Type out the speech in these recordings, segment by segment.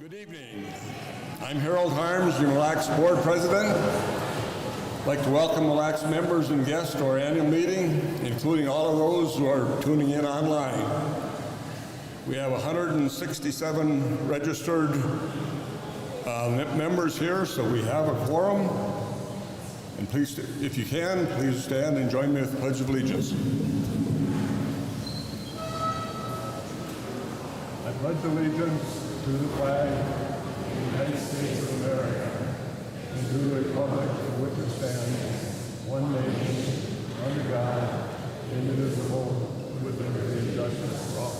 Good evening. I'm Harold Harms, the MLEC Board President. I'd like to welcome MLEC's members and guests to our annual meeting, including all of those who are tuning in online. We have 167 registered members here, so we have a quorum. And please, if you can, please stand and join me with the Pledge of Allegiance. I pledge allegiance to the flag of the United States of America and to the republic for which it stands, one nation, under God, indivisible, with liberty and justice for all.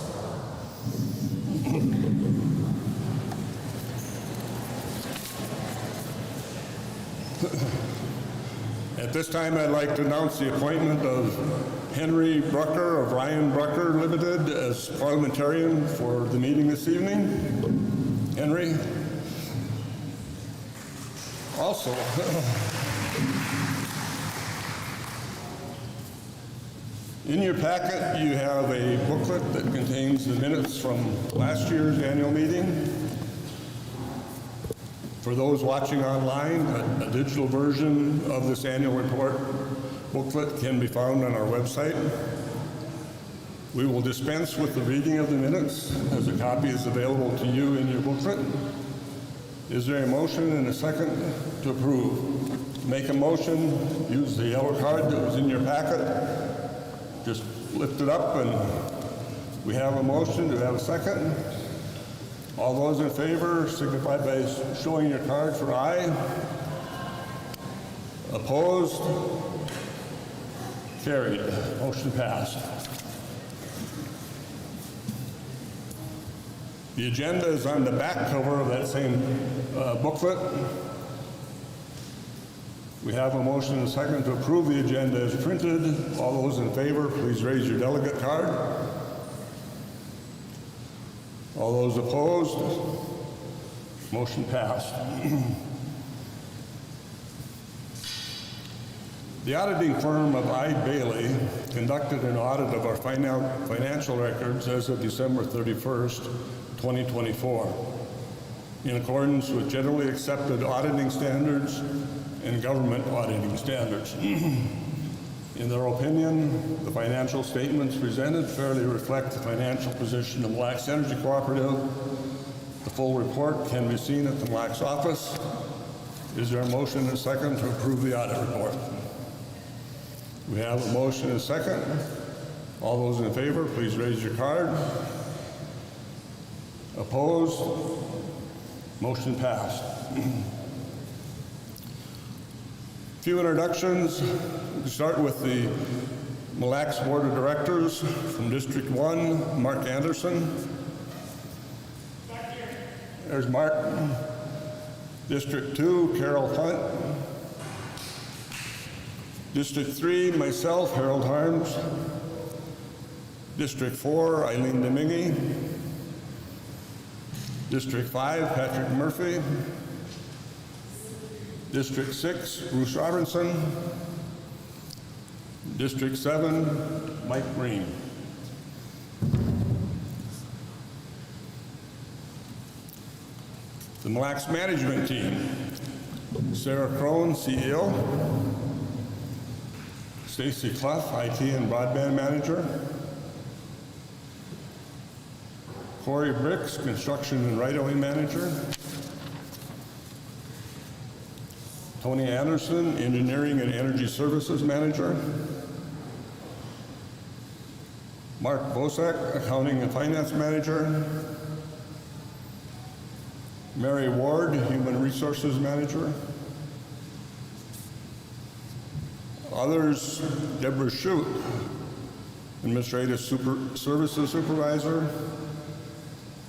At this time, I'd like to announce the appointment of Henry Brucker of Ryan Brucker Limited as parliamentarian for the meeting this evening. Henry. Also, in your packet, you have a booklet that contains the minutes from last year's annual meeting. For those watching online, a digital version of this annual report booklet can be found on our website. We will dispense with the reading of the minutes, as a copy is available to you in your booklet. Is there a motion and a second to approve? Make a motion, use the yellow card that was in your packet. Just lift it up and we have a motion. Do we have a second? All those in favor signify by showing your card for aye. Opposed? Carried. Motion passed. The agenda is on the back cover of that same booklet. We have a motion and a second to approve the agenda as printed. All those in favor, please raise your delegate card. All those opposed? Motion passed. The auditing firm of I. Bailey conducted an audit of our financial records as of December 31st, 2024, in accordance with generally accepted auditing standards and government auditing standards. In their opinion, the financial statements presented fairly reflect the financial position of MLEC's Energy Cooperative. The full report can be seen at the MLEC's office. Is there a motion and a second to approve the audit report? We have a motion and a second. All those in favor, please raise your card. Opposed? Motion passed. Few introductions. We start with the MLEC's Board of Directors. From District 1, Mark Anderson. There's Mark. District 2, Carol Hunt. District 3, myself, Harold Harms. District 4, Eileen Domingue. District 5, Patrick Murphy. District 6, Bruce Robinson. District 7, Mike Green. The MLEC's management team: Sarah Crone, CEO. Stacy Clough, IT and Broadband Manager. Corey Bricks, Construction and Right-of-Way Manager. Tony Anderson, Engineering and Energy Services Manager. Mark Bosak, Accounting and Finance Manager. Mary Ward, Human Resources Manager. Others, Deborah Shute, Administrative Services Supervisor.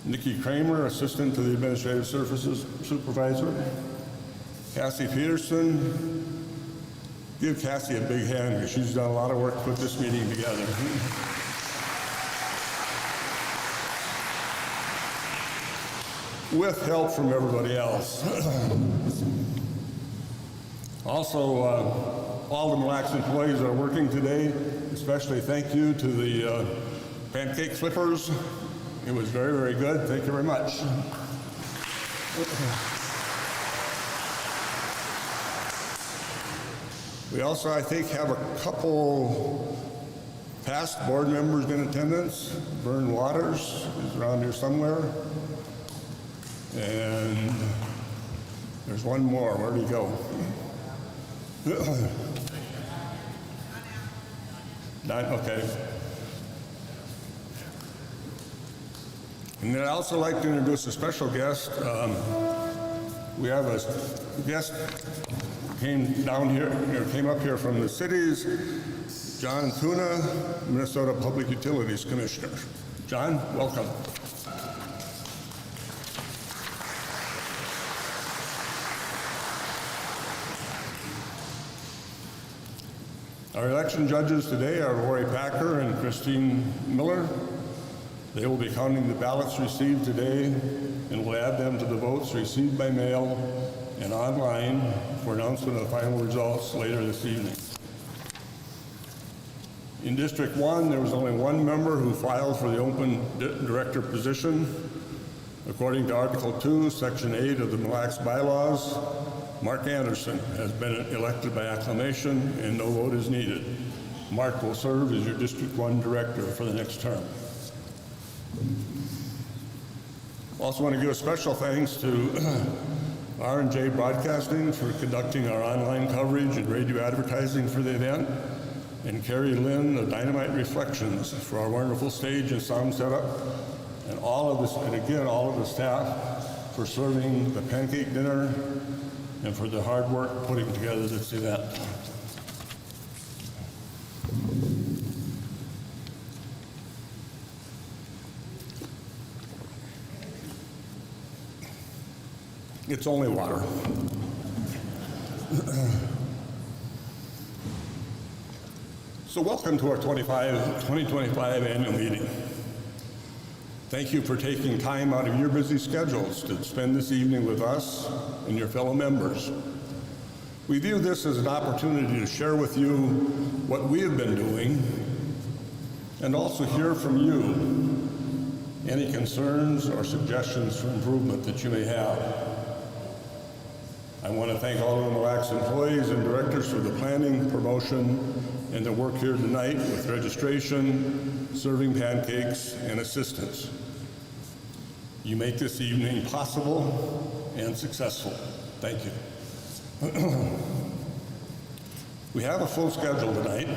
Nikki Kramer, Assistant to the Administrative Services Supervisor. Cassie Peterson. Give Cassie a big hand because she's done a lot of work to put this meeting together. With help from everybody else. Also, all the MLEC's employees are working today. Especially thank you to the pancake flippers. It was very, very good. Thank you very much. We also, I think, have a couple past board members in attendance. Vern Waters is around here somewhere. And there's one more. Where'd he go? Okay. And then I'd also like to introduce a special guest. We have a guest came up here from the cities, John Tuna, Minnesota Public Utilities Commissioner. John, welcome. Our election judges today are Lori Packer and Christine Miller. They will be counting the ballots received today and will add them to the votes received by mail and online for announcement of the final results later this evening. In District 1, there was only one member who filed for the open director position. According to Article 2, Section 8 of the MLEC bylaws, Mark Anderson has been elected by acclamation and no vote is needed. Mark will serve as your District 1 director for the next term. Also want to give a special thanks to R&J Broadcasting for conducting our online coverage and radio advertising for the event, and Carrie Lynn of Dynamite Reflections for our wonderful stage and sound setup, and all of the staff for serving the pancake dinner and for the hard work putting together this event. It's only water. So welcome to our 2025 annual meeting. Thank you for taking time out of your busy schedules to spend this evening with us and your fellow members. We view this as an opportunity to share with you what we have been doing and also hear from you any concerns or suggestions for improvement that you may have. I want to thank all of the MLEC's employees and directors for the planning, promotion, and the work here tonight with registration, serving pancakes, and assistance. You make this evening possible and successful. Thank you. We have a full schedule tonight.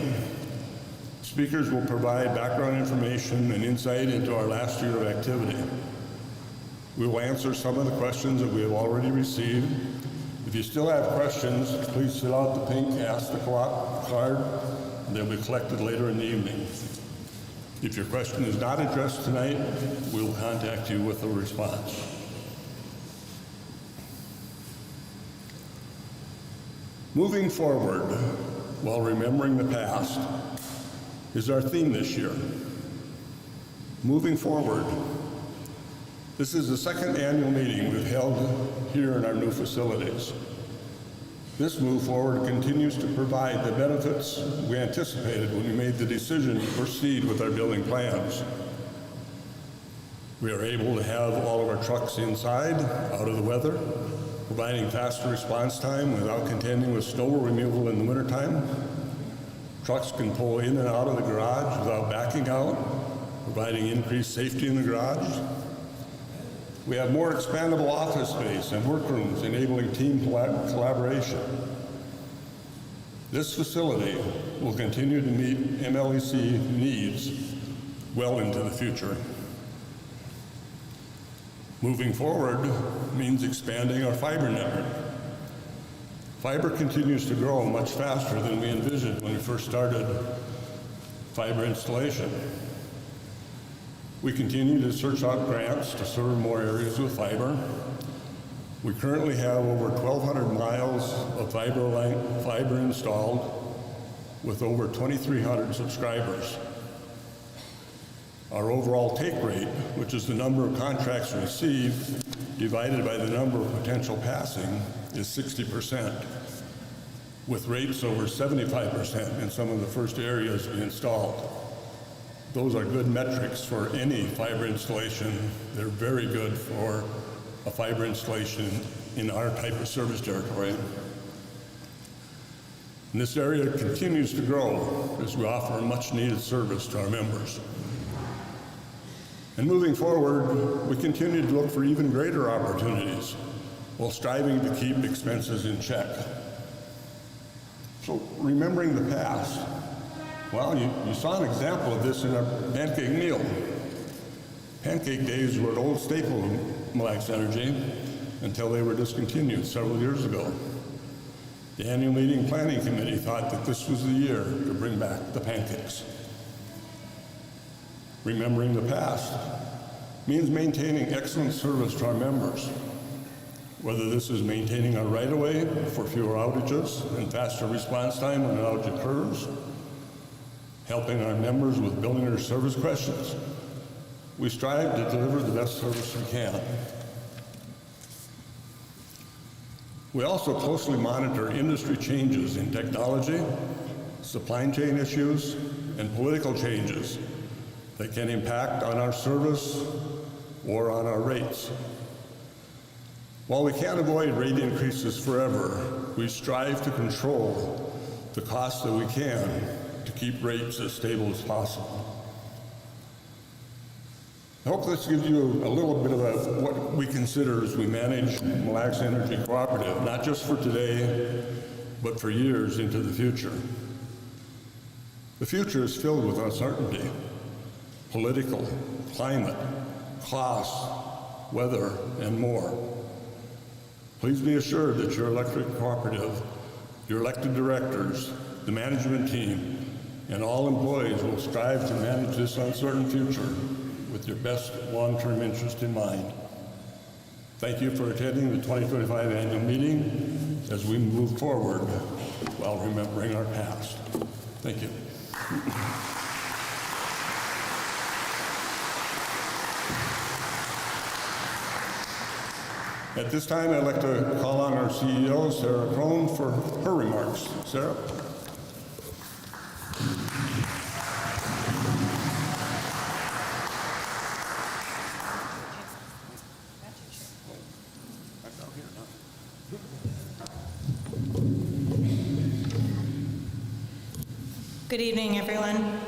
Speakers will provide background information and insight into our last year of activity. We will answer some of the questions that we have already received. If you still have questions, please fill out the pink Ask the Co-op card. They'll be collected later in the evening. If your question is not addressed tonight, we'll contact you with a response. Moving forward while remembering the past is our theme this year. Moving forward. This is the second annual meeting we've held here in our new facilities. This move forward continues to provide the benefits we anticipated when we made the decision to proceed with our building plans. We are able to have all of our trucks inside, out of the weather, providing faster response time without contending with snow removal in the wintertime. Trucks can pull in and out of the garage without backing out, providing increased safety in the garage. We have more expandable office space and workrooms enabling team collaboration. This facility will continue to meet MLEC needs well into the future. Moving forward means expanding our fiber network. Fiber continues to grow much faster than we envisioned when we first started fiber installation. We continue to search out grants to serve more areas with fiber. We currently have over 1,200 miles of fiber installed with over 2,300 subscribers. Our overall take rate, which is the number of contracts received divided by the number of potential passing, is 60%, with rates over 75% in some of the first areas we installed. Those are good metrics for any fiber installation. They're very good for a fiber installation in our type of service territory. And this area continues to grow as we offer much needed service to our members. And moving forward, we continue to look for even greater opportunities while striving to keep expenses in check. So remembering the past, well, you saw an example of this in our pancake meal. Pancake days were an old staple of MLEC Energy until they were discontinued several years ago. The annual meeting planning committee thought that this was the year to bring back the pancakes. Remembering the past means maintaining excellent service to our members, whether this is maintaining our right-of-way for fewer outages and faster response time when an outage occurs, helping our members with building or service questions. We strive to deliver the best service we can. We also closely monitor industry changes in technology, supply chain issues, and political changes that can impact on our service or on our rates. While we can't avoid rate increases forever, we strive to control the costs that we can to keep rates as stable as possible. I hope this gives you a little bit of what we consider as we manage MLEC Energy Cooperative, not just for today, but for years into the future. The future is filled with uncertainty, political, climate, costs, weather, and more. Please be assured that your electric cooperative, your elected directors, the management team, and all employees will strive to manage this uncertain future with your best long-term interest in mind. Thank you for attending the 2025 annual meeting as we move forward while remembering our past. Thank you. At this time, I'd like to call on our CEO, Sarah Crone, for her remarks. Sarah? Good evening, everyone.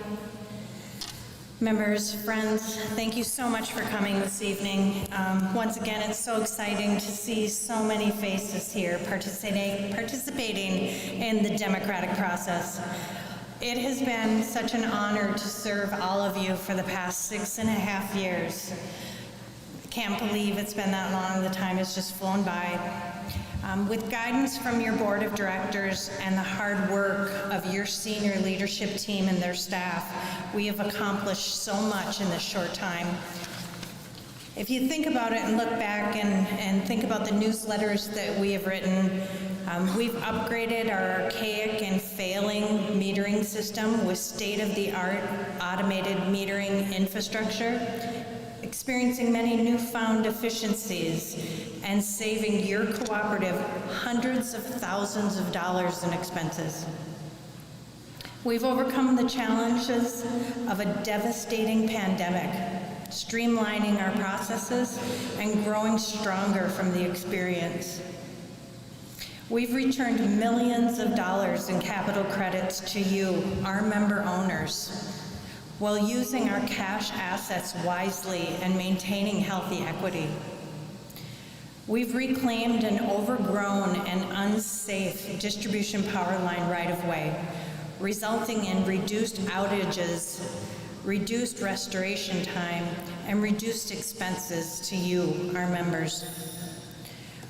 Members, friends, thank you so much for coming this evening. Once again, it's so exciting to see so many faces here participating in the democratic process. It has been such an honor to serve all of you for the past 6.5 years. I can't believe it's been that long. The time has just flown by. With guidance from your board of directors and the hard work of your senior leadership team and their staff, we have accomplished so much in this short time. If you think about it and look back and think about the newsletters that we have written, we've upgraded our archaic and failing metering system with state-of-the-art automated metering infrastructure, experiencing many newfound efficiencies and saving your cooperative hundreds of thousands of dollars in expenses. We've overcome the challenges of a devastating pandemic, streamlining our processes and growing stronger from the experience. We've returned millions of dollars in capital credits to you, our member owners, while using our cash assets wisely and maintaining healthy equity. We've reclaimed an overgrown and unsafe distribution power line right-of-way, resulting in reduced outages, reduced restoration time, and reduced expenses to you, our members.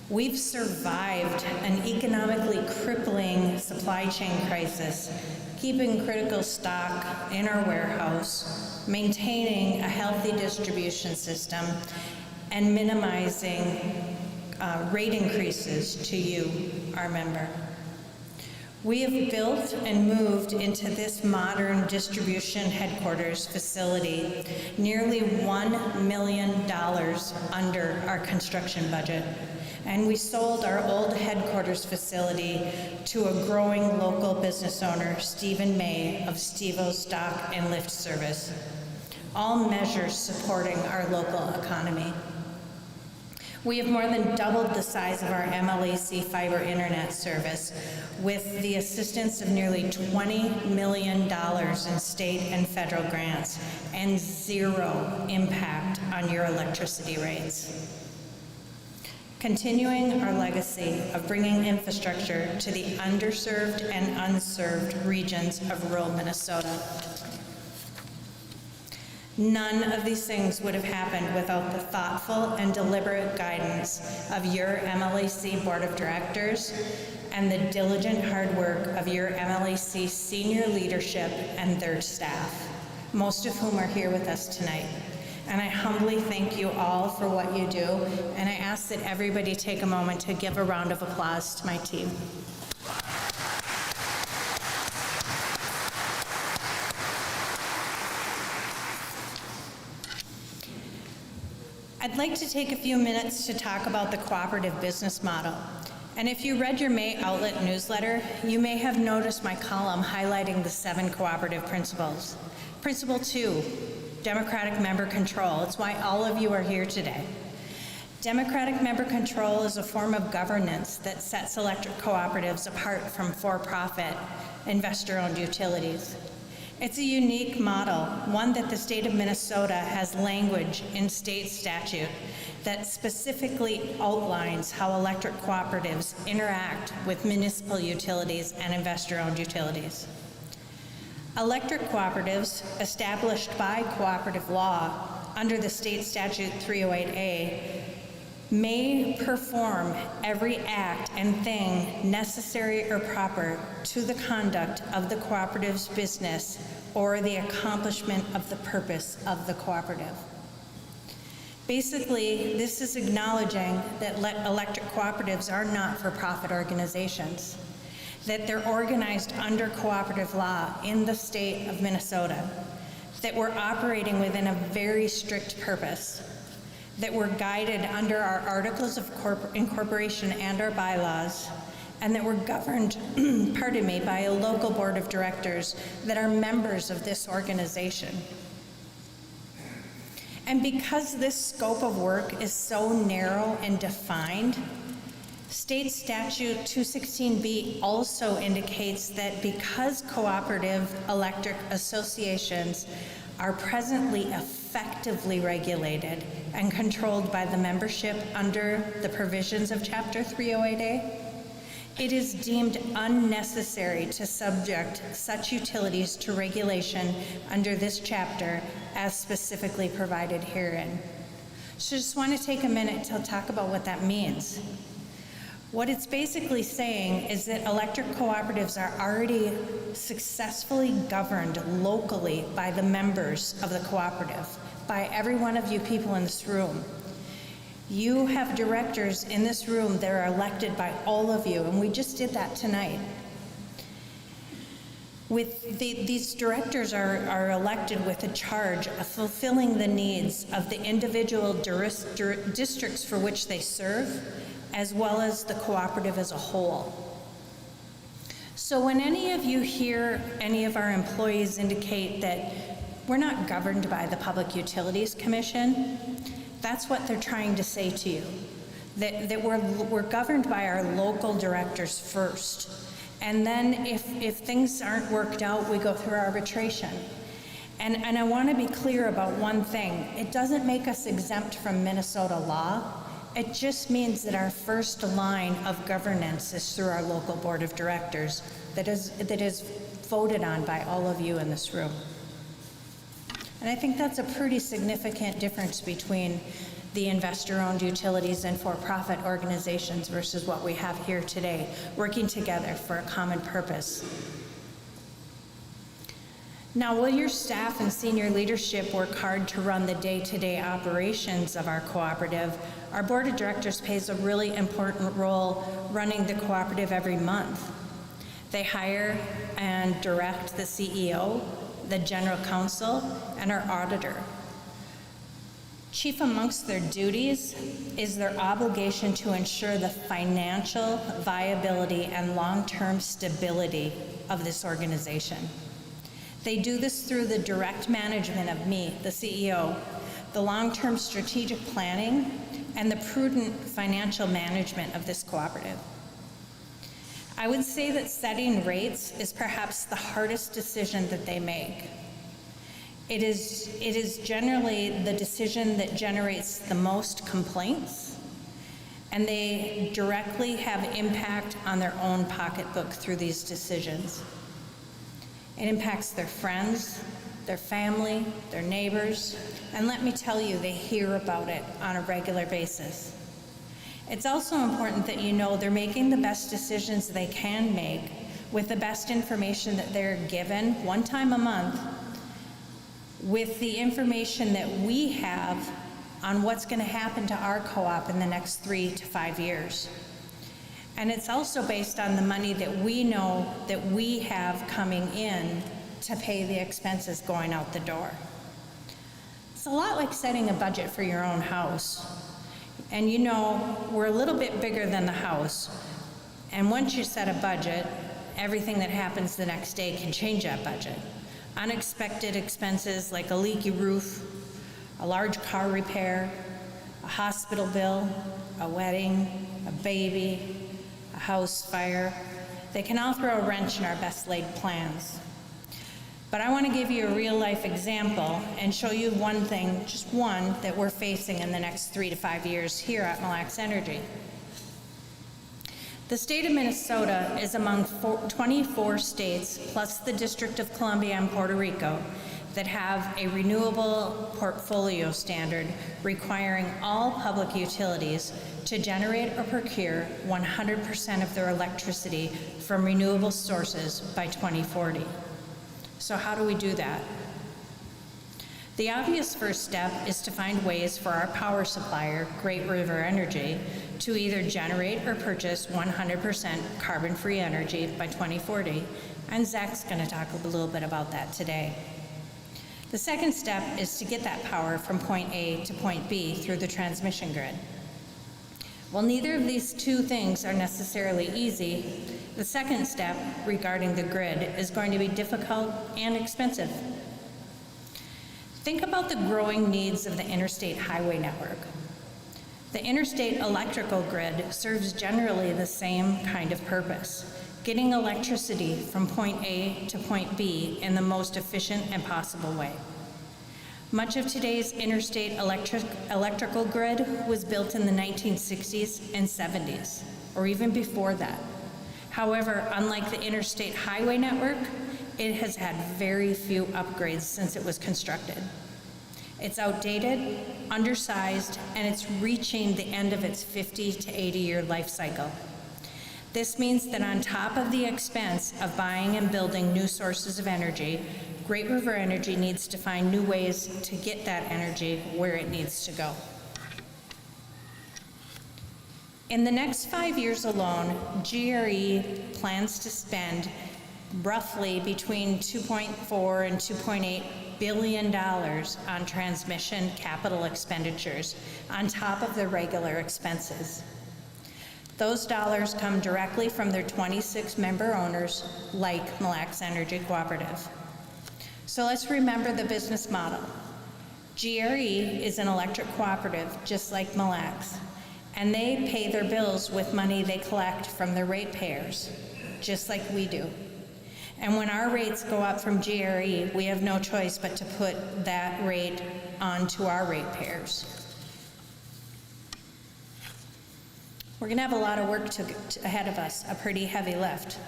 We've survived an economically crippling supply chain crisis, keeping critical stock in our warehouse, maintaining a healthy distribution system, and minimizing rate increases to you, our member. We have built and moved into this modern distribution headquarters facility nearly $1 million under our construction budget. And we sold our old headquarters facility to a growing local business owner, Stephen May of Stevo's Dock and Lift Service. All measures supporting our local economy. We have more than doubled the size of our MLEC fiber internet service with the assistance of nearly $20 million in state and federal grants and zero impact on your electricity rates. Continuing our legacy of bringing infrastructure to the underserved and unserved regions of rural Minnesota. None of these things would have happened without the thoughtful and deliberate guidance of your MLEC Board of Directors and the diligent hard work of your MLEC senior leadership and their staff, most of whom are here with us tonight. And I humbly thank you all for what you do, and I ask that everybody take a moment to give a round of applause to my team. I'd like to take a few minutes to talk about the cooperative business model. And if you read your May Outlet newsletter, you may have noticed my column highlighting the 7 cooperative principles. Principle 2, democratic member control. It's why all of you are here today. Democratic member control is a form of governance that sets electric cooperatives apart from for-profit, investor-owned utilities. It's a unique model, one that the state of Minnesota has language in state statute that specifically outlines how electric cooperatives interact with municipal utilities and investor-owned utilities. Electric cooperatives established by cooperative law under the state statute 308A may perform every act and thing necessary or proper to the conduct of the cooperative's business or the accomplishment of the purpose of the cooperative. Basically, this is acknowledging that electric cooperatives are not-for-profit organizations, that they're organized under cooperative law in the state of Minnesota, that we're operating within a very strict purpose, that we're guided under our articles of incorporation and our bylaws, and that we're governed, by a local board of directors that are members of this organization. And because this scope of work is so narrow and defined, State Statute 216B also indicates that because cooperative electric associations are presently effectively regulated and controlled by the membership under the provisions of Chapter 308A, it is deemed unnecessary to subject such utilities to regulation under this chapter as specifically provided herein. So just want to take a minute to talk about what that means. What it's basically saying is that electric cooperatives are already successfully governed locally by the members of the cooperative, by every one of you people in this room. You have directors in this room that are elected by all of you, and we just did that tonight. These directors are elected with a charge of fulfilling the needs of the individual districts for which they serve, as well as the cooperative as a whole. So when any of you hear any of our employees indicate that we're not governed by the Public Utilities Commission, that's what they're trying to say to you, that we're governed by our local directors first. And then if things aren't worked out, we go through arbitration. And I want to be clear about one thing. It doesn't make us exempt from Minnesota law. It just means that our first line of governance is through our local board of directors that is voted on by all of you in this room. And I think that's a pretty significant difference between the investor-owned utilities and for-profit organizations versus what we have here today, working together for a common purpose. Now, while your staff and senior leadership work hard to run the day-to-day operations of our cooperative, our board of directors plays a really important role running the cooperative every month. They hire and direct the CEO, the general counsel, and our auditor. Chief amongst their duties is their obligation to ensure the financial viability and long-term stability of this organization. They do this through the direct management of me, the CEO, the long-term strategic planning, and the prudent financial management of this cooperative. I would say that setting rates is perhaps the hardest decision that they make. It is generally the decision that generates the most complaints, and they directly have impact on their own pocketbook through these decisions. It impacts their friends, their family, their neighbors, and let me tell you, they hear about it on a regular basis. It's also important that you know they're making the best decisions they can make with the best information that they're given one time a month, with the information that we have on what's going to happen to our co-op in the next 3 to 5 years. And it's also based on the money that we know that we have coming in to pay the expenses going out the door. It's a lot like setting a budget for your own house. And you know, we're a little bit bigger than the house. And once you set a budget, everything that happens the next day can change that budget. Unexpected expenses like a leaky roof, a large car repair, a hospital bill, a wedding, a baby, a house fire, they can all throw a wrench in our best laid plans. But I want to give you a real life example and show you one thing, just one, that we're facing in the next 3 to 5 years here at MLEC Energy. The state of Minnesota is among 24 states, plus the District of Columbia and Puerto Rico, that have a renewable portfolio standard requiring all public utilities to generate or procure 100% of their electricity from renewable sources by 2040. So how do we do that? The obvious first step is to find ways for our power supplier, Great River Energy, to either generate or purchase 100% carbon-free energy by 2040, and Zach's going to talk a little bit about that today. The second step is to get that power from point A to point B through the transmission grid. While neither of these two things are necessarily easy, the second step regarding the grid is going to be difficult and expensive. Think about the growing needs of the interstate highway network. The interstate electrical grid serves generally the same kind of purpose, getting electricity from point A to point B in the most efficient and possible way. Much of today's interstate electrical grid was built in the 1960s and 70s, or even before that. However, unlike the interstate highway network, it has had very few upgrades since it was constructed. It's outdated, undersized, and it's reaching the end of its 50 to 80-year life cycle. This means that on top of the expense of buying and building new sources of energy, Great River Energy needs to find new ways to get that energy where it needs to go. In the next 5 years alone, GRE plans to spend roughly between $2.4 and $2.8 billion on transmission capital expenditures on top of their regular expenses. Those dollars come directly from their 26 member owners like MLEC Energy Cooperative. So let's remember the business model. GRE is an electric cooperative just like MLEC, and they pay their bills with money they collect from their ratepayers, just like we do. And when our rates go up from GRE, we have no choice but to put that rate onto our ratepayers. We're going to have a lot of work ahead of us, a pretty heavy lift.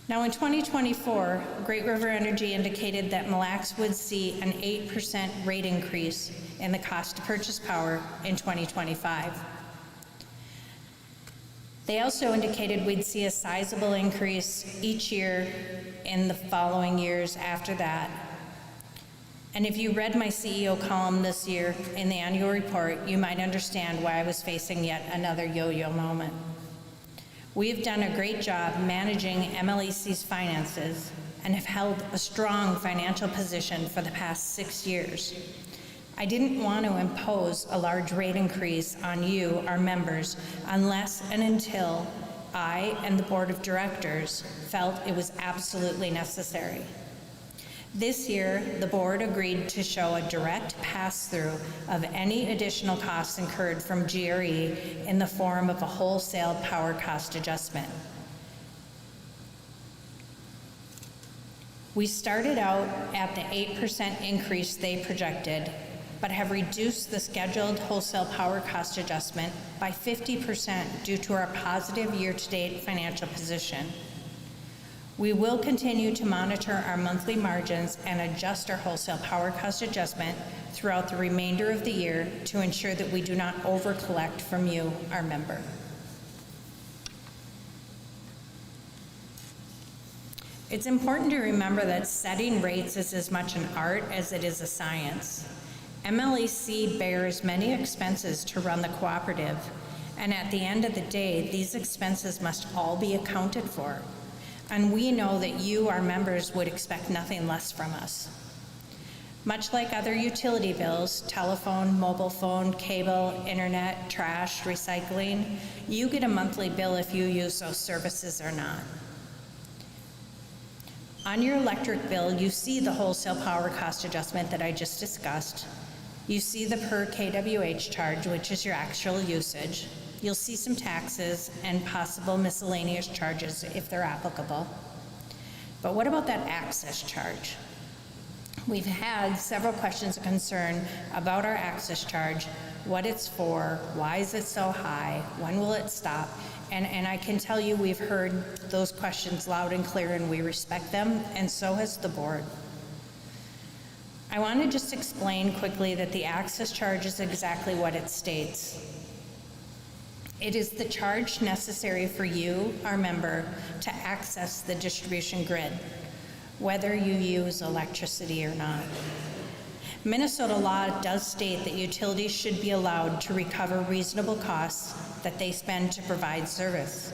Now in 2024, Great River Energy indicated that MLEC would see an 8% rate increase in the cost to purchase power in 2025. They also indicated we'd see a sizable increase each year in the following years after that. And if you read my CEO column this year in the annual report, you might understand why I was facing yet another yo-yo moment. We have done a great job managing MLEC's finances and have held a strong financial position for the past 6 years. I didn't want to impose a large rate increase on you, our members, unless and until I and the board of directors felt it was absolutely necessary. This year, the board agreed to show a direct pass-through of any additional costs incurred from GRE in the form of a wholesale power cost adjustment. We started out at the 8% increase they projected, but have reduced the scheduled wholesale power cost adjustment by 50% due to our positive year-to-date financial position. We will continue to monitor our monthly margins and adjust our wholesale power cost adjustment throughout the remainder of the year to ensure that we do not over-collect from you, our member. It's important to remember that setting rates is as much an art as it is a science. MLEC bears many expenses to run the cooperative, and at the end of the day, these expenses must all be accounted for. And we know that you, our members, would expect nothing less from us. Much like other utility bills, telephone, mobile phone, cable, internet, trash, recycling, you get a monthly bill if you use those services or not. On your electric bill, you see the wholesale power cost adjustment that I just discussed. You see the per kWh charge, which is your actual usage. You'll see some taxes and possible miscellaneous charges if they're applicable. But what about that access charge? We've had several questions of concern about our access charge, what it's for, why is it so high, when will it stop? And I can tell you we've heard those questions loud and clear, and we respect them, and so has the board. I want to just explain quickly that the access charge is exactly what it states. It is the charge necessary for you, our member, to access the distribution grid, whether you use electricity or not. Minnesota law does state that utilities should be allowed to recover reasonable costs that they spend to provide service.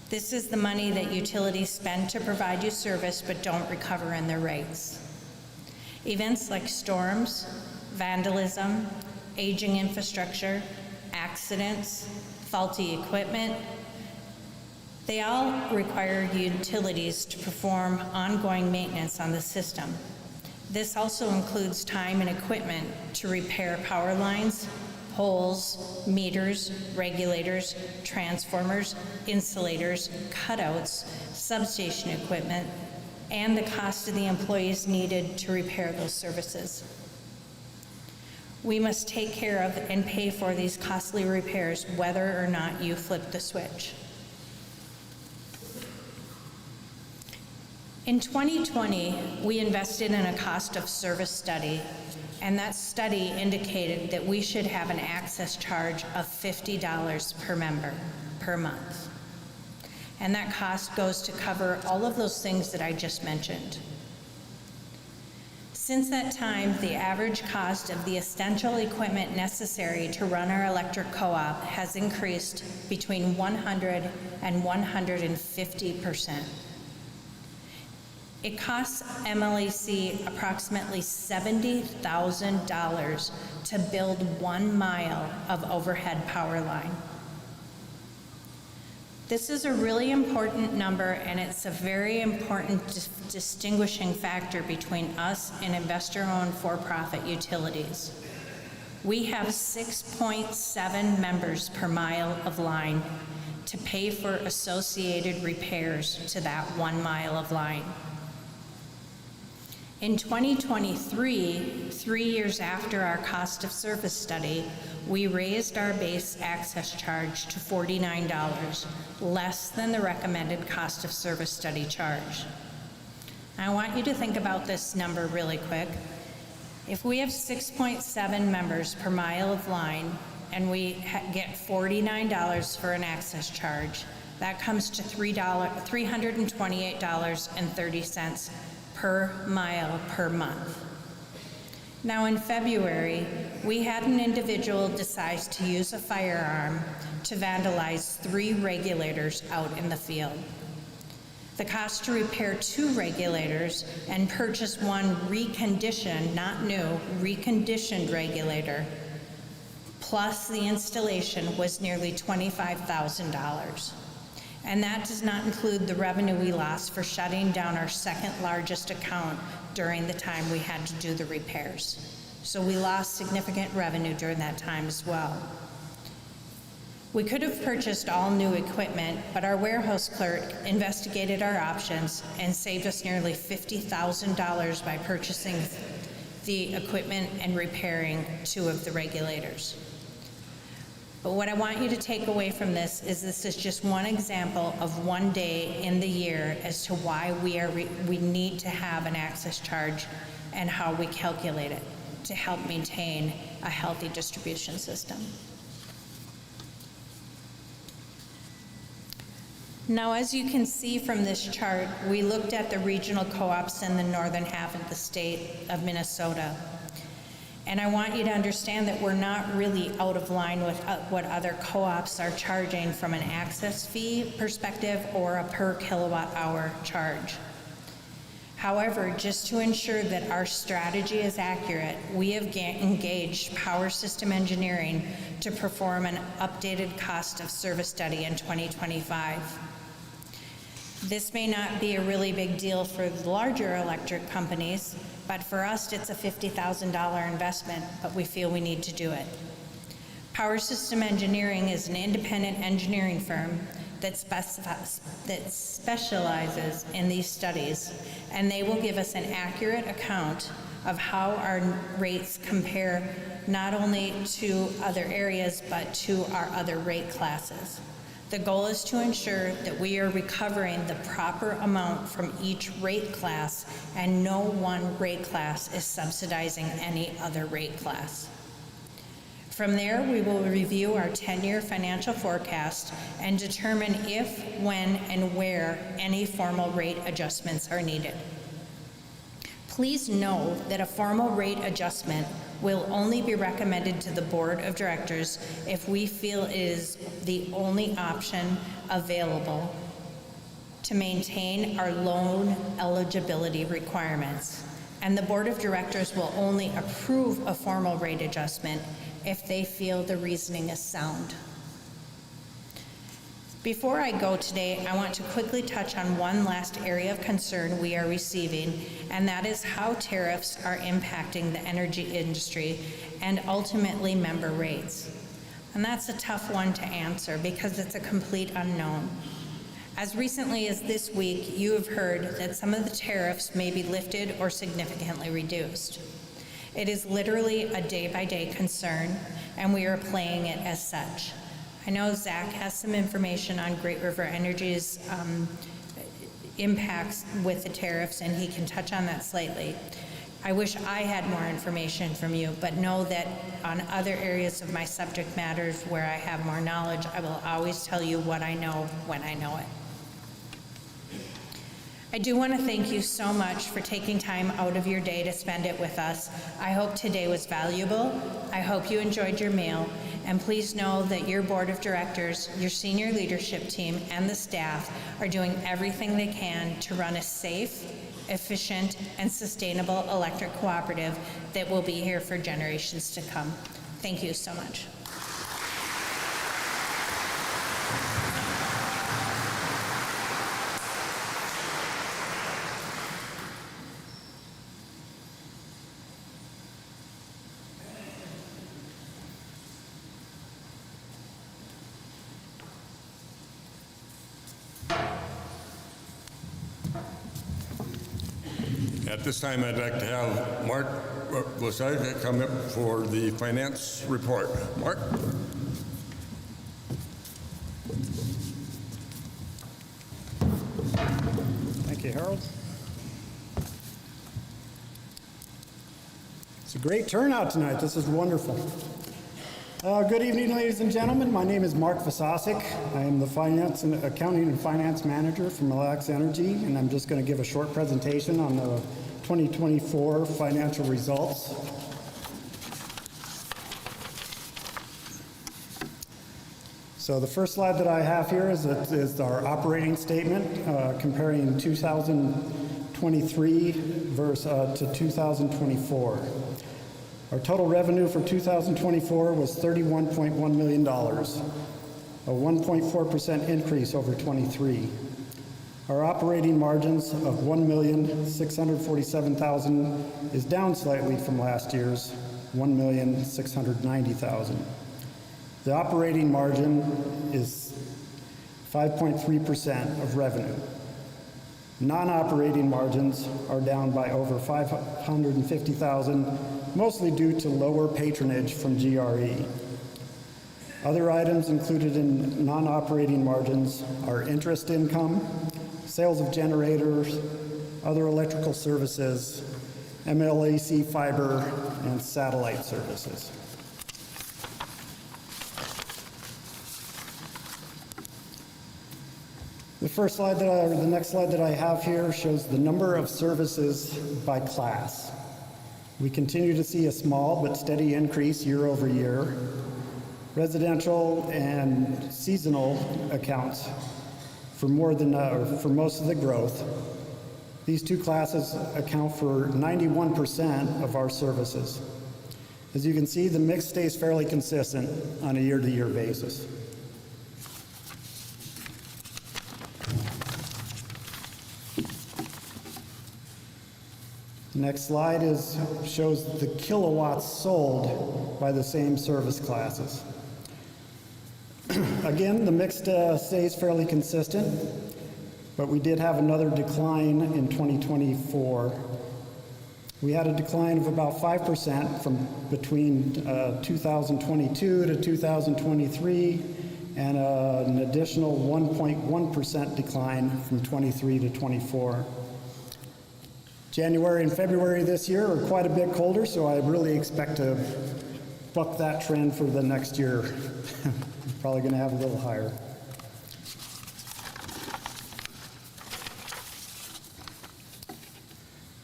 This is the money that utilities spend to provide you service but don't recover in their rates. Events like storms, vandalism, aging infrastructure, accidents, faulty equipment, they all require utilities to perform ongoing maintenance on the system. This also includes time and equipment to repair power lines, poles, meters, regulators, transformers, insulators, cutouts, substation equipment, and the cost of the employees needed to repair those services. We must take care of and pay for these costly repairs whether or not you flip the switch. In 2020, we invested in a cost of service study, and that study indicated that we should have an access charge of $50 per member per month. And that cost goes to cover all of those things that I just mentioned. Since that time, the average cost of the essential equipment necessary to run our electric co-op has increased between 100 and 150%. It costs MLEC approximately $70,000 to build 1 mile of overhead power line. This is a really important number, and it's a very important distinguishing factor between us and investor-owned for-profit utilities. We have 6.7 members per mile of line to pay for associated repairs to that 1 mile of line. In 2023, 3 years after our cost of service study, we raised our base access charge to $49, less than the recommended cost of service study charge. I want you to think about this number really quick. If we have 6.7 members per mile of line and we get $49 for an access charge, that comes to $328.30 per mile per month. Now in February, we had an individual decide to use a firearm to vandalize 3 regulators out in the field. The cost to repair 2 regulators and purchase 1 reconditioned, not new, reconditioned regulator, plus the installation was nearly $25,000. And that does not include the revenue we lost for shutting down our second largest account during the time we had to do the repairs. So we lost significant revenue during that time as well. We could have purchased all new equipment, but our warehouse clerk investigated our options and saved us nearly $50,000 by purchasing the equipment and repairing 2 of the regulators. But what I want you to take away from this is just one example of one day in the year as to why we need to have an access charge and how we calculate it to help maintain a healthy distribution system. Now, as you can see from this chart, we looked at the regional co-ops in the northern half of the state of Minnesota. And I want you to understand that we're not really out of line with what other co-ops are charging from an access fee perspective or a per kilowatt hour charge. However, just to ensure that our strategy is accurate, we have engaged Power System Engineering to perform an updated cost of service study in 2025. This may not be a really big deal for the larger electric companies, but for us, it's a $50,000 investment, but we feel we need to do it. Power System Engineering is an independent engineering firm that specializes in these studies, and they will give us an accurate account of how our rates compare not only to other areas, but to our other rate classes. The goal is to ensure that we are recovering the proper amount from each rate class, and no one rate class is subsidizing any other rate class. From there, we will review our 10-year financial forecast and determine if, when, and where any formal rate adjustments are needed. Please know that a formal rate adjustment will only be recommended to the Board of Directors if we feel it is the only option available to maintain our loan eligibility requirements. And the Board of Directors will only approve a formal rate adjustment if they feel the reasoning is sound. Before I go today, I want to quickly touch on one last area of concern we are receiving, and that is how tariffs are impacting the energy industry and ultimately member rates. And that's a tough one to answer because it's a complete unknown. As recently as this week, you have heard that some of the tariffs may be lifted or significantly reduced. It is literally a day-by-day concern, and we are playing it as such. I know Zach has some information on Great River Energy's impacts with the tariffs, and he can touch on that slightly. I wish I had more information from you, but know that on other areas of my subject matters where I have more knowledge, I will always tell you what I know when I know it. I do want to thank you so much for taking time out of your day to spend it with us. I hope today was valuable. I hope you enjoyed your meal. And please know that your board of directors, your senior leadership team, and the staff are doing everything they can to run a safe, efficient, and sustainable electric cooperative that will be here for generations to come. Thank you so much. At this time, I'd like to have Mark Wasaga come up for the finance report. Mark? Thank you, Harold. It's a great turnout tonight. This is wonderful. Good evening, ladies and gentlemen. My name is Mark Vasasic. I am the Accounting and Finance Manager for MLEC Energy, and I'm just going to give a short presentation on the 2024 financial results. So the first slide that I have here is our operating statement comparing 2023 to 2024. Our total revenue for 2024 was $31.1 million, a 1.4% increase over 23. Our operating margins of $1,647,000 is down slightly from last year's $1,690,000. The operating margin is 5.3% of revenue. Non-operating margins are down by over $550,000, mostly due to lower patronage from GRE. Other items included in non-operating margins are interest income, sales of generators, other electrical services, MLEC fiber, and satellite services. The next slide that I have here shows the number of services by class. We continue to see a small but steady increase year over year. Residential and seasonal accounts for most of the growth. These two classes account for 91% of our services. As you can see, the mix stays fairly consistent on a year-to-year basis. The next slide shows the kilowatts sold by the same service classes. Again, the mix stays fairly consistent, but we did have another decline in 2024. We had a decline of about 5% from between 2022 to 2023, and an additional 1.1% decline from 23 to 24. January and February this year are quite a bit colder, so I really expect to buck that trend for the next year. Probably going to have a little higher.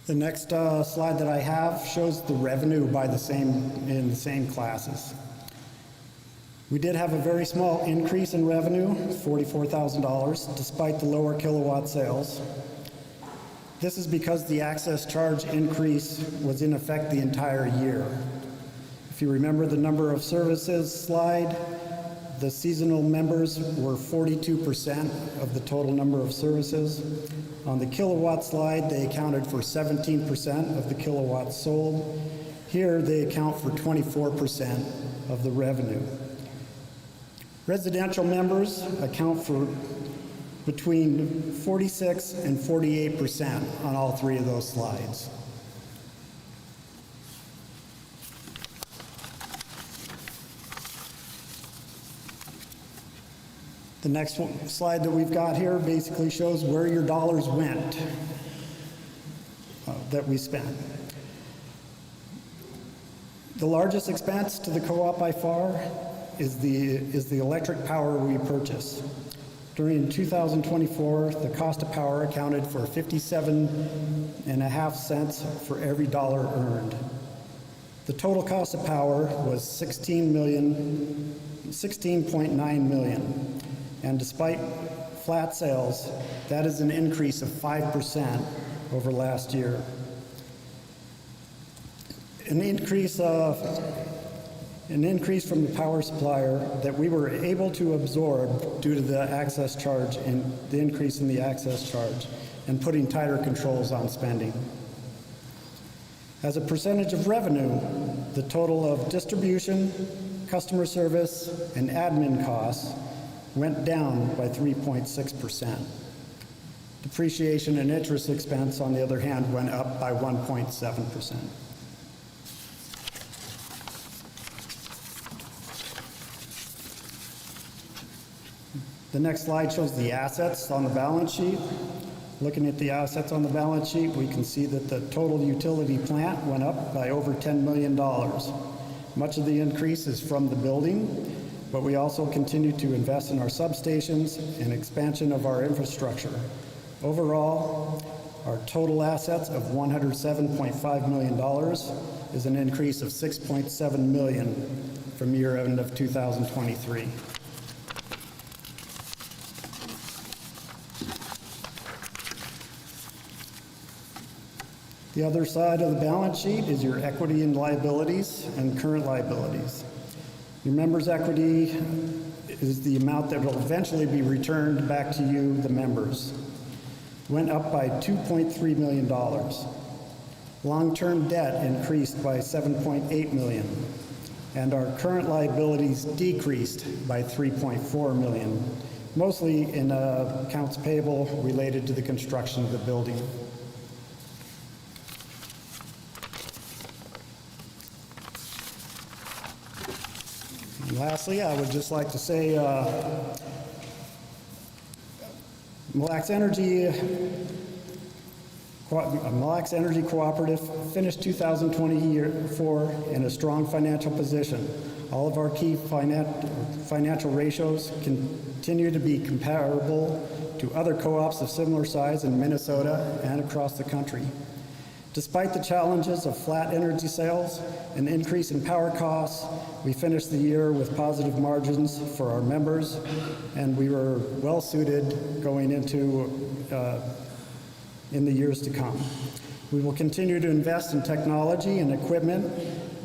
The next slide that I have shows the revenue by in the same classes. We did have a very small increase in revenue, $44,000, despite the lower kilowatt sales. This is because the access charge increase was in effect the entire year. If you remember the number of services slide, the seasonal members were 42% of the total number of services. On the kilowatt slide, they accounted for 17% of the kilowatts sold. Here, they account for 24% of the revenue. Residential members account for between 46 and 48% on all three of those slides. The next slide that we've got here basically shows where your dollars went that we spent. The largest expense to the co-op by far is the electric power we purchase. During 2024, the cost of power accounted for 57.5 cents for every dollar earned. The total cost of power was $16.9 million. And despite flat sales, that is an increase of 5% over last year. An increase from the power supplier that we were able to absorb due to the access charge and the increase in the access charge and putting tighter controls on spending. As a percentage of revenue, the total of distribution, customer service, and admin costs went down by 3.6%. Depreciation and interest expense, on the other hand, went up by 1.7%. The next slide shows the assets on the balance sheet. Looking at the assets on the balance sheet, we can see that the total utility plant went up by over $10 million. Much of the increase is from the building, but we also continue to invest in our substations and expansion of our infrastructure. Overall, our total assets of $107.5 million is an increase of $6.7 million from year end of 2023. The other side of the balance sheet is your equity and liabilities and current liabilities. Your members' equity is the amount that will eventually be returned back to you, the members. went up by $2.3 million. Long-term debt increased by $7.8 million, and our current liabilities decreased by $3.4 million, mostly in accounts payable related to the construction of the building. And lastly, I would just like to say MLEC Energy Cooperative finished 2024 in a strong financial position. All of our key financial ratios continue to be comparable to other co-ops of similar size in Minnesota and across the country. Despite the challenges of flat energy sales and increase in power costs, we finished the year with positive margins for our members, and we were well suited going into in the years to come. We will continue to invest in technology and equipment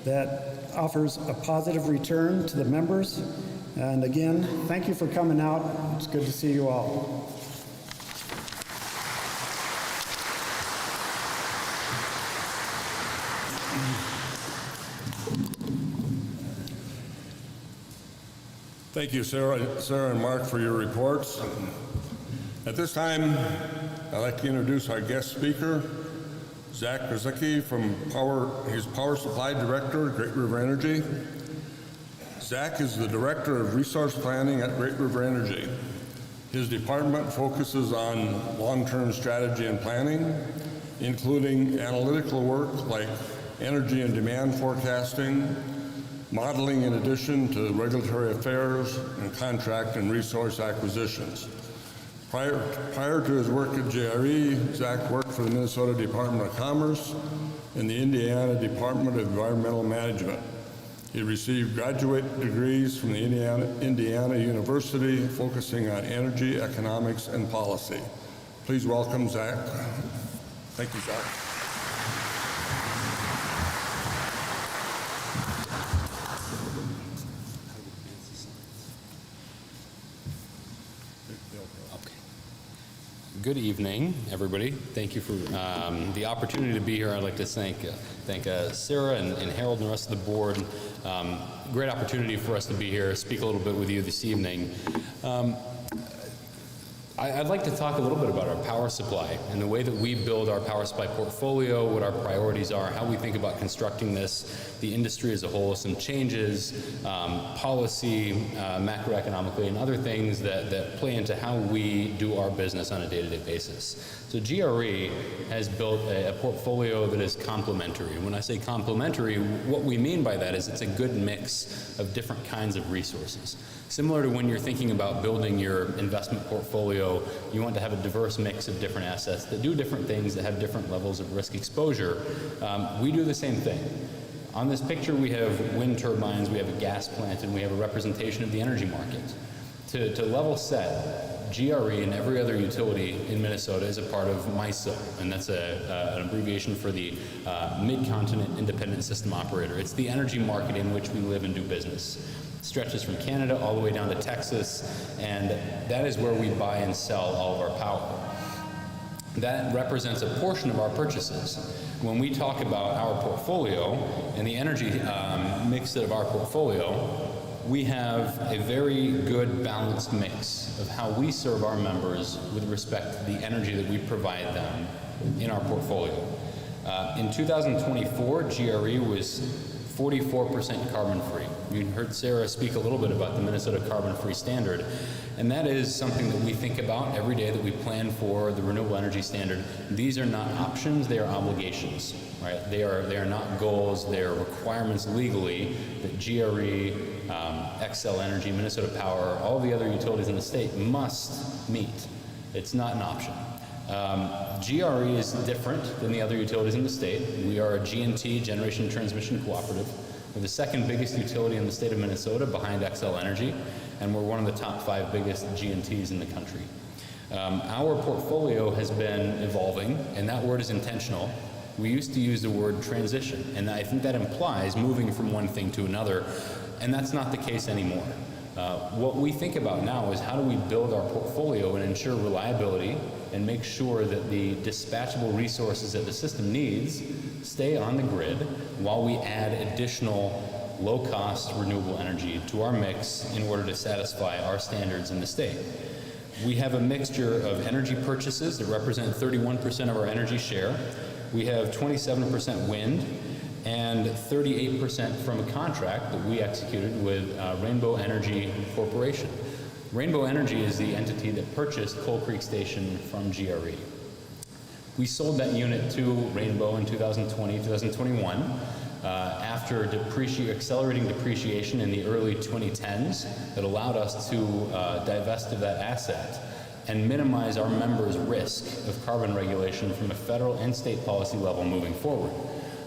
that offers a positive return to the members. And again, thank you for coming out. It's good to see you all. Thank you, Sarah and Mark, for your reports. At this time, I'd like to introduce our guest speaker, Zach Krasicki from His Power Supply Director at Great River Energy. Zach is the Director of Resource Planning at Great River Energy. His department focuses on long-term strategy and planning, including analytical work like energy and demand forecasting, modeling in addition to regulatory affairs, and contract and resource acquisitions. Prior to his work at GRE, Zach worked for the Minnesota Department of Commerce and the Indiana Department of Environmental Management. He received graduate degrees from the Indiana University, focusing on energy, economics, and policy. Please welcome Zach. Thank you, Zach. Good evening, everybody. Thank you for the opportunity to be here. I'd like to thank Sarah and Harold and the rest of the board. Great opportunity for us to be here, speak a little bit with you this evening. I'd like to talk a little bit about our power supply and the way that we build our power supply portfolio, what our priorities are, how we think about constructing this, the industry as a whole, some changes, policy, macroeconomically, and other things that play into how we do our business on a day-to-day basis. So GRE has built a portfolio that is complementary. And when I say complementary, what we mean by that is it's a good mix of different kinds of resources. Similar to when you're thinking about building your investment portfolio, you want to have a diverse mix of different assets that do different things, that have different levels of risk exposure. We do the same thing. On this picture, we have wind turbines, we have a gas plant, and we have a representation of the energy market. To level set, GRE and every other utility in Minnesota is a part of MISO, and that's an abbreviation for the Mid-Continent Independent System Operator. It's the energy market in which we live and do business. It stretches from Canada all the way down to Texas, and that is where we buy and sell all of our power. That represents a portion of our purchases. When we talk about our portfolio and the energy mix of our portfolio, we have a very good balanced mix of how we serve our members with respect to the energy that we provide them in our portfolio. In 2024, GRE was 44% carbon-free. You heard Sarah speak a little bit about the Minnesota carbon-free standard, and that is something that we think about every day that we plan for the renewable energy standard. These are not options, they are obligations, right? They are not goals, they are requirements legally that GRE, Xcel Energy, Minnesota Power, all the other utilities in the state must meet. It's not an option. GRE is different than the other utilities in the state. We are a G&T, Generation and Transmission Cooperative. We're the second biggest utility in the state of Minnesota behind Xcel Energy, and we're one of the top 5 biggest G&Ts in the country. Our portfolio has been evolving, and that word is intentional. We used to use the word transition, and I think that implies moving from one thing to another, and that's not the case anymore. What we think about now is how do we build our portfolio and ensure reliability and make sure that the dispatchable resources that the system needs stay on the grid while we add additional low-cost renewable energy to our mix in order to satisfy our standards in the state. We have a mixture of energy purchases that represent 31% of our energy share. We have 27% wind and 38% from a contract that we executed with Rainbow Energy Corporation. Rainbow Energy is the entity that purchased Coal Creek Station from GRE. We sold that unit to Rainbow in 2020, 2021, after accelerating depreciation in the early 2010s that allowed us to divest of that asset and minimize our members' risk of carbon regulation from a federal and state policy level moving forward.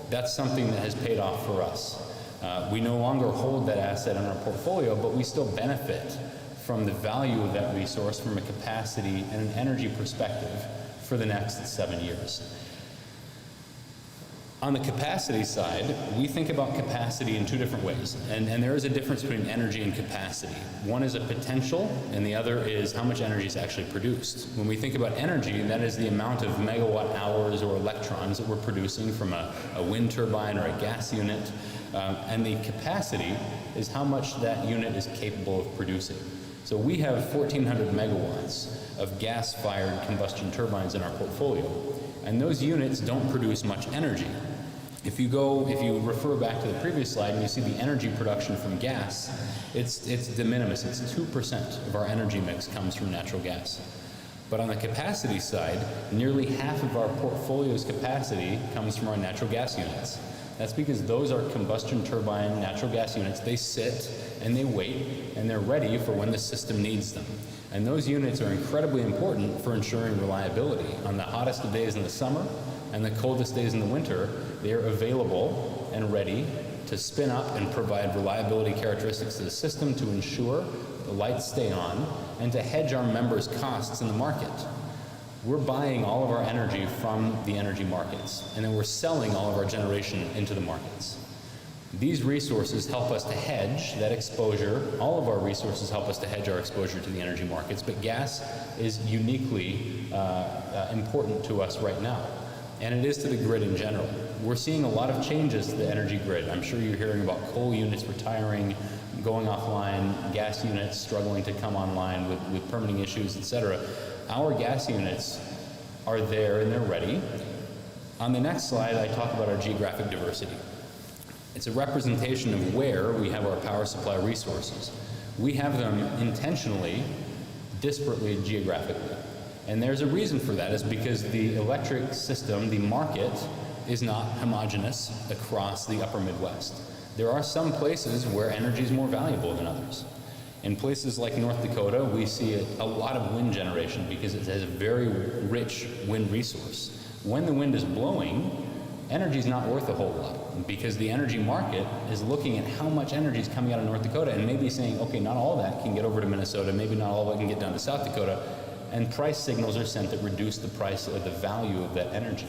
That's something that has paid off for us. We no longer hold that asset in our portfolio, but we still benefit from the value of that resource from a capacity and an energy perspective for the next 7 years. On the capacity side, we think about capacity in two different ways, and there is a difference between energy and capacity. One is a potential, and the other is how much energy is actually produced. When we think about energy, that is the amount of megawatt hours or electrons that we're producing from a wind turbine or a gas unit, and the capacity is how much that unit is capable of producing. So we have 1,400 megawatts of gas-fired combustion turbines in our portfolio, and those units don't produce much energy. If you refer back to the previous slide and you see the energy production from gas, it's de minimis. It's 2% of our energy mix comes from natural gas. But on the capacity side, nearly half of our portfolio's capacity comes from our natural gas units. That's because those are combustion turbine natural gas units. They sit and they wait and they're ready for when the system needs them. And those units are incredibly important for ensuring reliability. On the hottest of days in the summer and the coldest days in the winter, they are available and ready to spin up and provide reliability characteristics to the system to ensure the lights stay on and to hedge our members' costs in the market. We're buying all of our energy from the energy markets, and then we're selling all of our generation into the markets. These resources help us to hedge that exposure. All of our resources help us to hedge our exposure to the energy markets, but gas is uniquely important to us right now, and it is to the grid in general. We're seeing a lot of changes to the energy grid. I'm sure you're hearing about coal units retiring, going offline, gas units struggling to come online with permitting issues, et cetera. Our gas units are there and they're ready. On the next slide, I talk about our geographic diversity. It's a representation of where we have our power supply resources. We have them intentionally, disparately geographically. And there's a reason for that, is because the electric system, the market, is not homogeneous across the upper Midwest. There are some places where energy is more valuable than others. In places like North Dakota, we see a lot of wind generation because it has a very rich wind resource. When the wind is blowing, energy is not worth a whole lot because the energy market is looking at how much energy is coming out of North Dakota and maybe saying, okay, not all that can get over to Minnesota, maybe not all of it can get down to South Dakota, and price signals are sent that reduce the price or the value of that energy.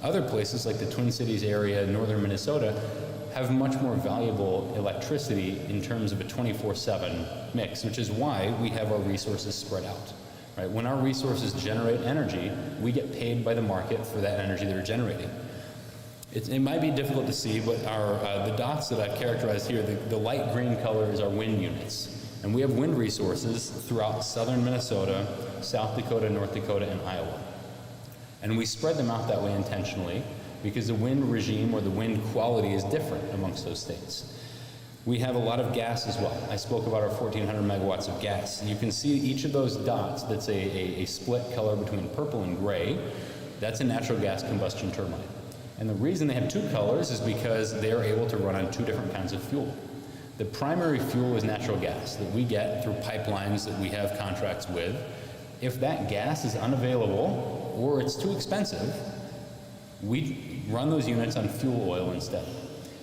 Other places like the Twin Cities area, northern Minnesota, have much more valuable electricity in terms of a 24/7 mix, which is why we have our resources spread out. Right? When our resources generate energy, we get paid by the market for that energy they're generating. It might be difficult to see, but the dots that I've characterized here, the light green color is our wind units. And we have wind resources throughout southern Minnesota, South Dakota, North Dakota, and Iowa. And we spread them out that way intentionally because the wind regime or the wind quality is different amongst those states. We have a lot of gas as well. I spoke about our 1,400 megawatts of gas. And you can see each of those dots that's a split color between purple and gray. That's a natural gas combustion turbine. And the reason they have two colors is because they're able to run on two different kinds of fuel. The primary fuel is natural gas that we get through pipelines that we have contracts with. If that gas is unavailable or it's too expensive, we run those units on fuel oil instead.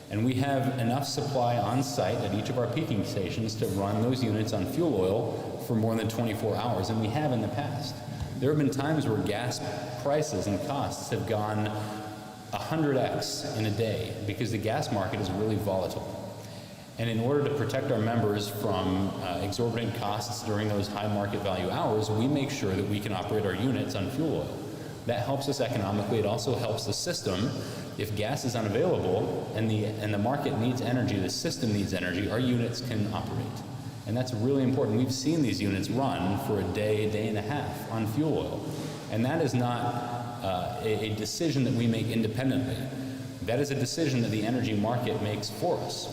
And we have enough supply on site at each of our peaking stations to run those units on fuel oil for more than 24 hours, and we have in the past. There have been times where gas prices and costs have gone 100x in a day because the gas market is really volatile. And in order to protect our members from exorbitant costs during those high market value hours, we make sure that we can operate our units on fuel oil. That helps us economically. It also helps the system. If gas is unavailable and the market needs energy, the system needs energy, our units can operate. And that's really important. We've seen these units run for a day and a half on fuel oil. And that is not a decision that we make independently. That is a decision that the energy market makes for us.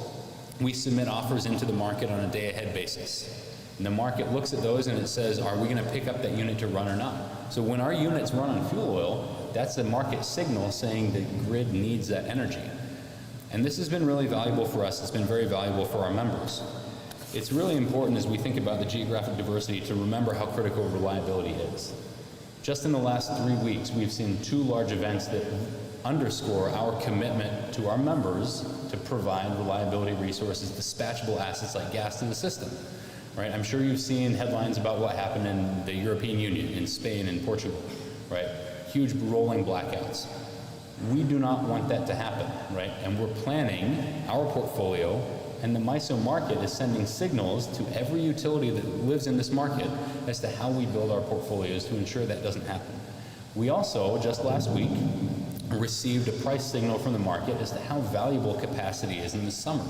We submit offers into the market on a day-ahead basis. And the market looks at those and it says, are we going to pick up that unit to run or not? So when our units run on fuel oil, that's the market signal saying the grid needs that energy. And this has been really valuable for us. It's been very valuable for our members. It's really important as we think about the geographic diversity to remember how critical reliability is. Just in the last 3 weeks, we've seen 2 large events that underscore our commitment to our members to provide reliability resources, dispatchable assets like gas to the system. Right? I'm sure you've seen headlines about what happened in the European Union, in Spain and Portugal, right? Huge rolling blackouts. We do not want that to happen, right? And we're planning our portfolio, and the MISO market is sending signals to every utility that lives in this market as to how we build our portfolios to ensure that doesn't happen. We also, just last week, received a price signal from the market as to how valuable capacity is in the summer.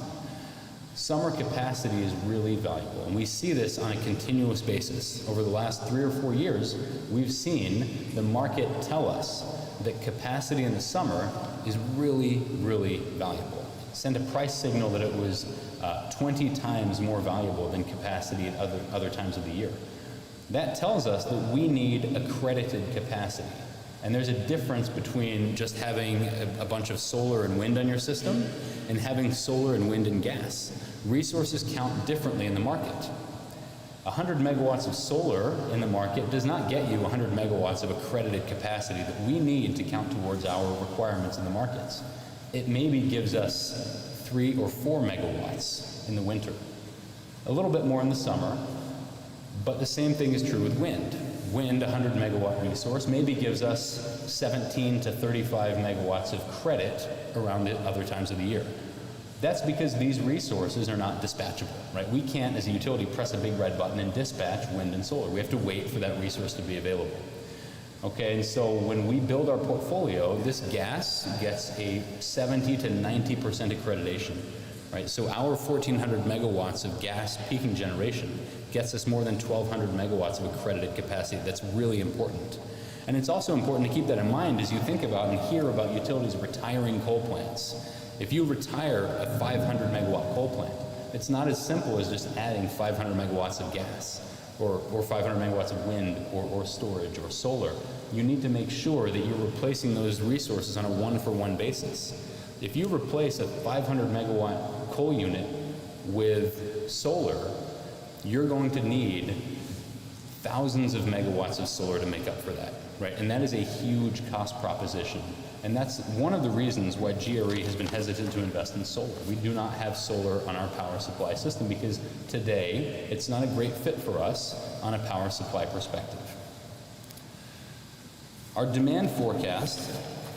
Summer capacity is really valuable, and we see this on a continuous basis. Over the last 3 or 4 years, we've seen the market tell us that capacity in the summer is really, really valuable. Sent a price signal that it was 20 times more valuable than capacity at other times of the year. That tells us that we need accredited capacity. And there's a difference between just having a bunch of solar and wind on your system and having solar and wind and gas. Resources count differently in the market. 100 megawatts of solar in the market does not get you 100 megawatts of accredited capacity that we need to count towards our requirements in the markets. It maybe gives us 3 or 4 megawatts in the winter, a little bit more in the summer, but the same thing is true with wind. Wind, 100 megawatt resource, maybe gives us 17 to 35 megawatts of credit around the other times of the year. That's because these resources are not dispatchable, right? We can't, as a utility, press a big red button and dispatch wind and solar. We have to wait for that resource to be available. Okay, and so when we build our portfolio, this gas gets a 70 to 90% accreditation, right? So our 1,400 megawatts of gas peaking generation gets us more than 1,200 megawatts of accredited capacity. That's really important. And it's also important to keep that in mind as you think about and hear about utilities retiring coal plants. If you retire a 500 megawatt coal plant, it's not as simple as just adding 500 megawatts of gas or 500 megawatts of wind or storage or solar. You need to make sure that you're replacing those resources on a one-for-one basis. If you replace a 500 megawatt coal unit with solar, you're going to need thousands of megawatts of solar to make up for that, right? And that is a huge cost proposition. And that's one of the reasons why GRE has been hesitant to invest in solar. We do not have solar on our power supply system because today it's not a great fit for us on a power supply perspective. Our demand forecast,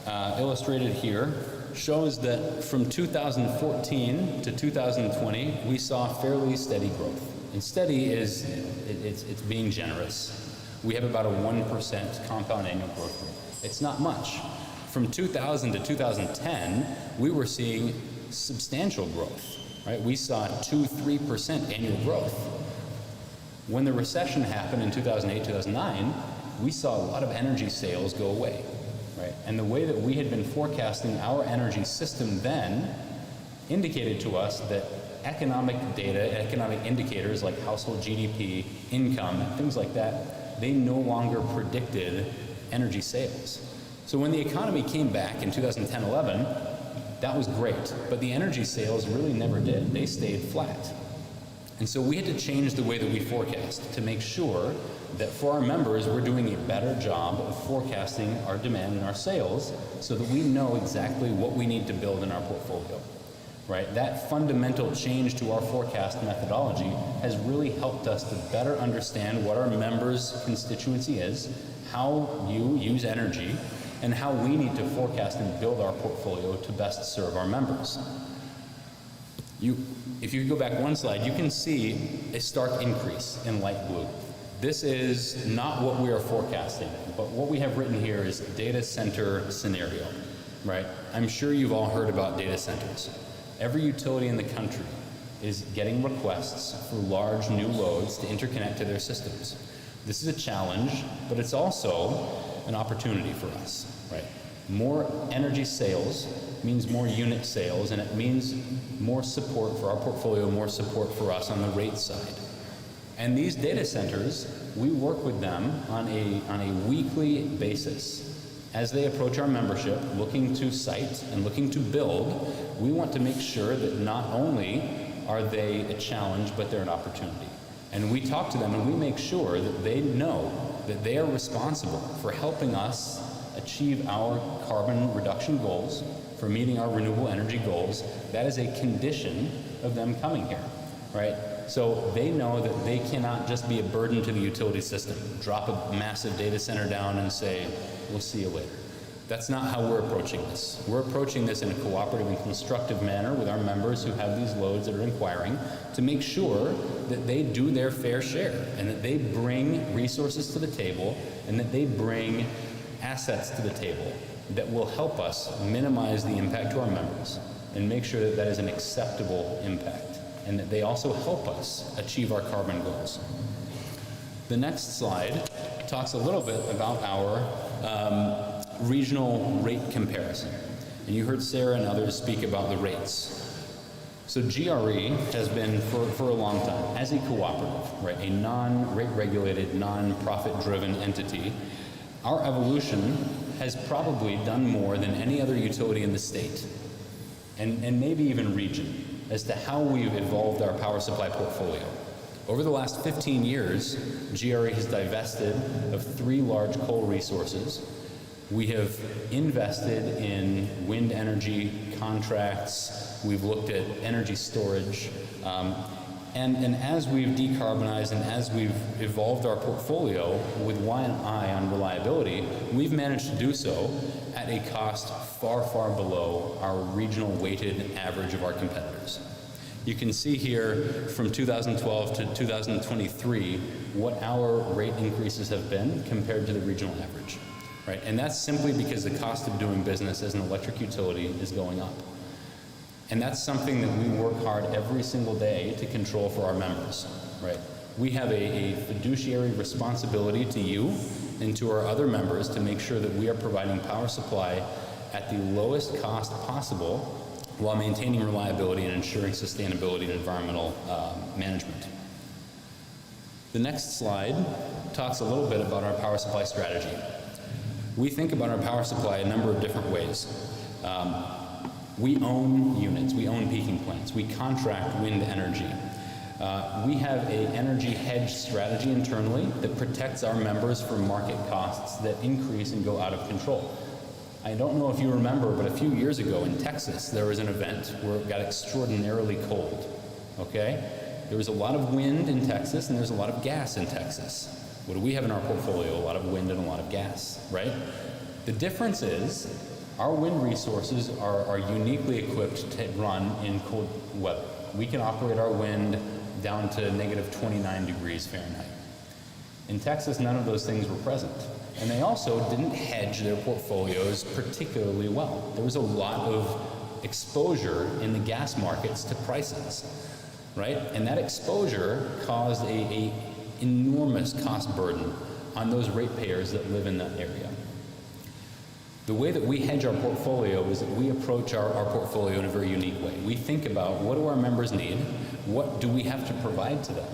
illustrated here, shows that from 2014 to 2020, we saw fairly steady growth. And steady is, it's being generous. We have about a 1% compound annual growth rate. It's not much. From 2000 to 2010, we were seeing substantial growth, right? We saw 2-3% annual growth. When the recession happened in 2008, 2009, we saw a lot of energy sales go away, right? And the way that we had been forecasting our energy system then indicated to us that economic data, economic indicators like household GDP, income, things like that, they no longer predicted energy sales. So when the economy came back in 2010-11, that was great, but the energy sales really never did. They stayed flat. And so we had to change the way that we forecast to make sure that for our members, we're doing a better job of forecasting our demand and our sales so that we know exactly what we need to build in our portfolio, right? That fundamental change to our forecast methodology has really helped us to better understand what our members' constituency is, how you use energy, and how we need to forecast and build our portfolio to best serve our members. If you go back one slide, you can see a stark increase in light blue. This is not what we are forecasting, but what we have written here is data center scenario, right? I'm sure you've all heard about data centers. Every utility in the country is getting requests for large new loads to interconnect to their systems. This is a challenge, but it's also an opportunity for us, right? More energy sales means more unit sales, and it means more support for our portfolio, more support for us on the rate side. And these data centers, we work with them on a weekly basis. As they approach our membership, looking to site and looking to build, we want to make sure that not only are they a challenge, but they're an opportunity. And we talk to them and we make sure that they know that they are responsible for helping us achieve our carbon reduction goals, for meeting our renewable energy goals. That is a condition of them coming here, right? So they know that they cannot just be a burden to the utility system, drop a massive data center down and say, we'll see you later. That's not how we're approaching this. We're approaching this in a cooperative and constructive manner with our members who have these loads that are inquiring to make sure that they do their fair share and that they bring resources to the table and that they bring assets to the table that will help us minimize the impact to our members and make sure that that is an acceptable impact and that they also help us achieve our carbon goals. The next slide talks a little bit about our regional rate comparison. And you heard Sarah and others speak about the rates. So GRE has been for a long time as a cooperative, right? A non-rate regulated, non-profit driven entity. Our evolution has probably done more than any other utility in the state and maybe even region as to how we've evolved our power supply portfolio. Over the last 15 years, GRE has divested of 3 large coal resources. We have invested in wind energy contracts. We've looked at energy storage. And as we've decarbonized and as we've evolved our portfolio with one eye on reliability, we've managed to do so at a cost far, far below our regional weighted average of our competitors. You can see here from 2012 to 2023 what our rate increases have been compared to the regional average, right? And that's simply because the cost of doing business as an electric utility is going up. And that's something that we work hard every single day to control for our members, right? We have a fiduciary responsibility to you and to our other members to make sure that we are providing power supply at the lowest cost possible while maintaining reliability and ensuring sustainability and environmental management. The next slide talks a little bit about our power supply strategy. We think about our power supply a number of different ways. We own units, we own peaking plants, we contract wind energy. We have an energy hedge strategy internally that protects our members from market costs that increase and go out of control. I don't know if you remember, but a few years ago in Texas, there was an event where it got extraordinarily cold, okay? There was a lot of wind in Texas and there's a lot of gas in Texas. What do we have in our portfolio? A lot of wind and a lot of gas, right? The difference is our wind resources are uniquely equipped to run in cold weather. We can operate our wind down to negative 29 degrees Fahrenheit. In Texas, none of those things were present. And they also didn't hedge their portfolios particularly well. There was a lot of exposure in the gas markets to prices, right? And that exposure caused a enormous cost burden on those ratepayers that live in that area. The way that we hedge our portfolio is that we approach our portfolio in a very unique way. We think about what do our members need, what do we have to provide to them,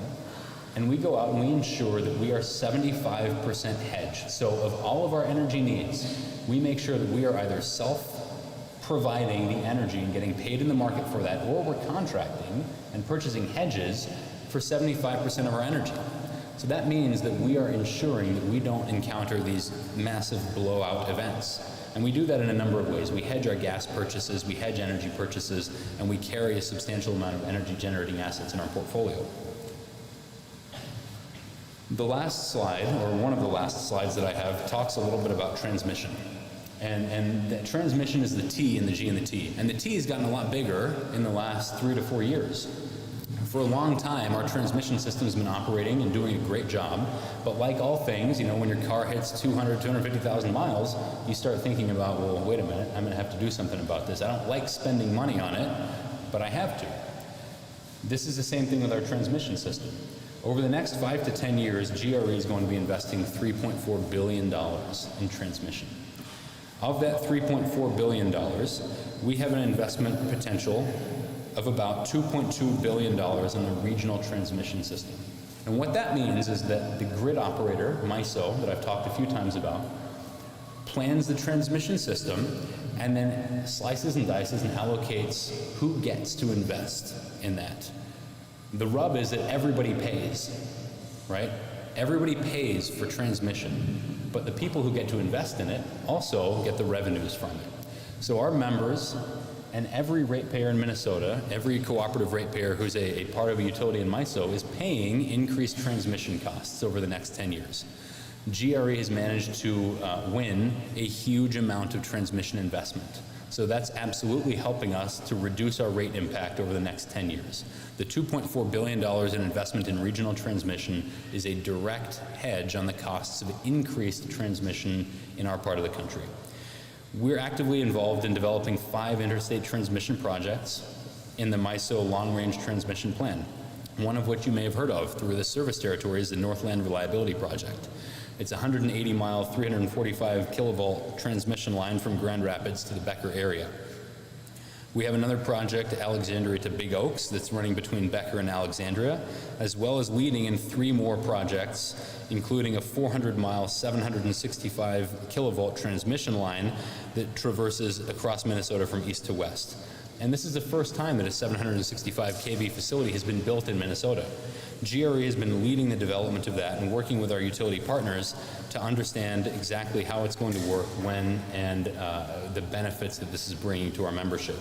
and we go out and we ensure that we are 75% hedged. So of all of our energy needs, we make sure that we are either self-providing the energy and getting paid in the market for that, or we're contracting and purchasing hedges for 75% of our energy. So that means that we are ensuring that we don't encounter these massive blowout events. And we do that in a number of ways. We hedge our gas purchases, we hedge energy purchases, and we carry a substantial amount of energy generating assets in our portfolio. The last slide, or one of the last slides that I have, talks a little bit about transmission. And the transmission is the T in the G and the T. And the T has gotten a lot bigger in the last 3 to 4 years. For a long time, our transmission system's been operating and doing a great job. But like all things, when your car hits 200, 250,000 miles, you start thinking about, well, wait a minute, I'm gonna have to do something about this. I don't like spending money on it, but I have to. This is the same thing with our transmission system. Over the next 5 to 10 years, GRE is going to be investing $3.4 billion in transmission. Of that $3.4 billion, we have an investment potential of about $2.2 billion in the regional transmission system. And what that means is that the grid operator, MISO, that I've talked a few times about, plans the transmission system and then slices and dices and allocates who gets to invest in that. The rub is that everybody pays, right? Everybody pays for transmission, but the people who get to invest in it also get the revenues from it. So our members and every ratepayer in Minnesota, every cooperative ratepayer who's a part of a utility in MISO is paying increased transmission costs over the next 10 years. GRE has managed to win a huge amount of transmission investment. So that's absolutely helping us to reduce our rate impact over the next 10 years. The $2.4 billion in investment in regional transmission is a direct hedge on the costs of increased transmission in our part of the country. We're actively involved in developing 5 interstate transmission projects in the MISO Long-Range Transmission Plan, one of which you may have heard of through the service territory is the Northland Reliability Project. It's a 180-mile, 345 kilovolt transmission line from Grand Rapids to the Becker area. We have another project, Alexandria to Big Oaks, that's running between Becker and Alexandria, as well as leading in 3 more projects, including a 400-mile, 765 kilovolt transmission line that traverses across Minnesota from east to west. And this is the first time that a 765 kV facility has been built in Minnesota. GRE has been leading the development of that and working with our utility partners to understand exactly how it's going to work, when, and the benefits that this is bringing to our membership.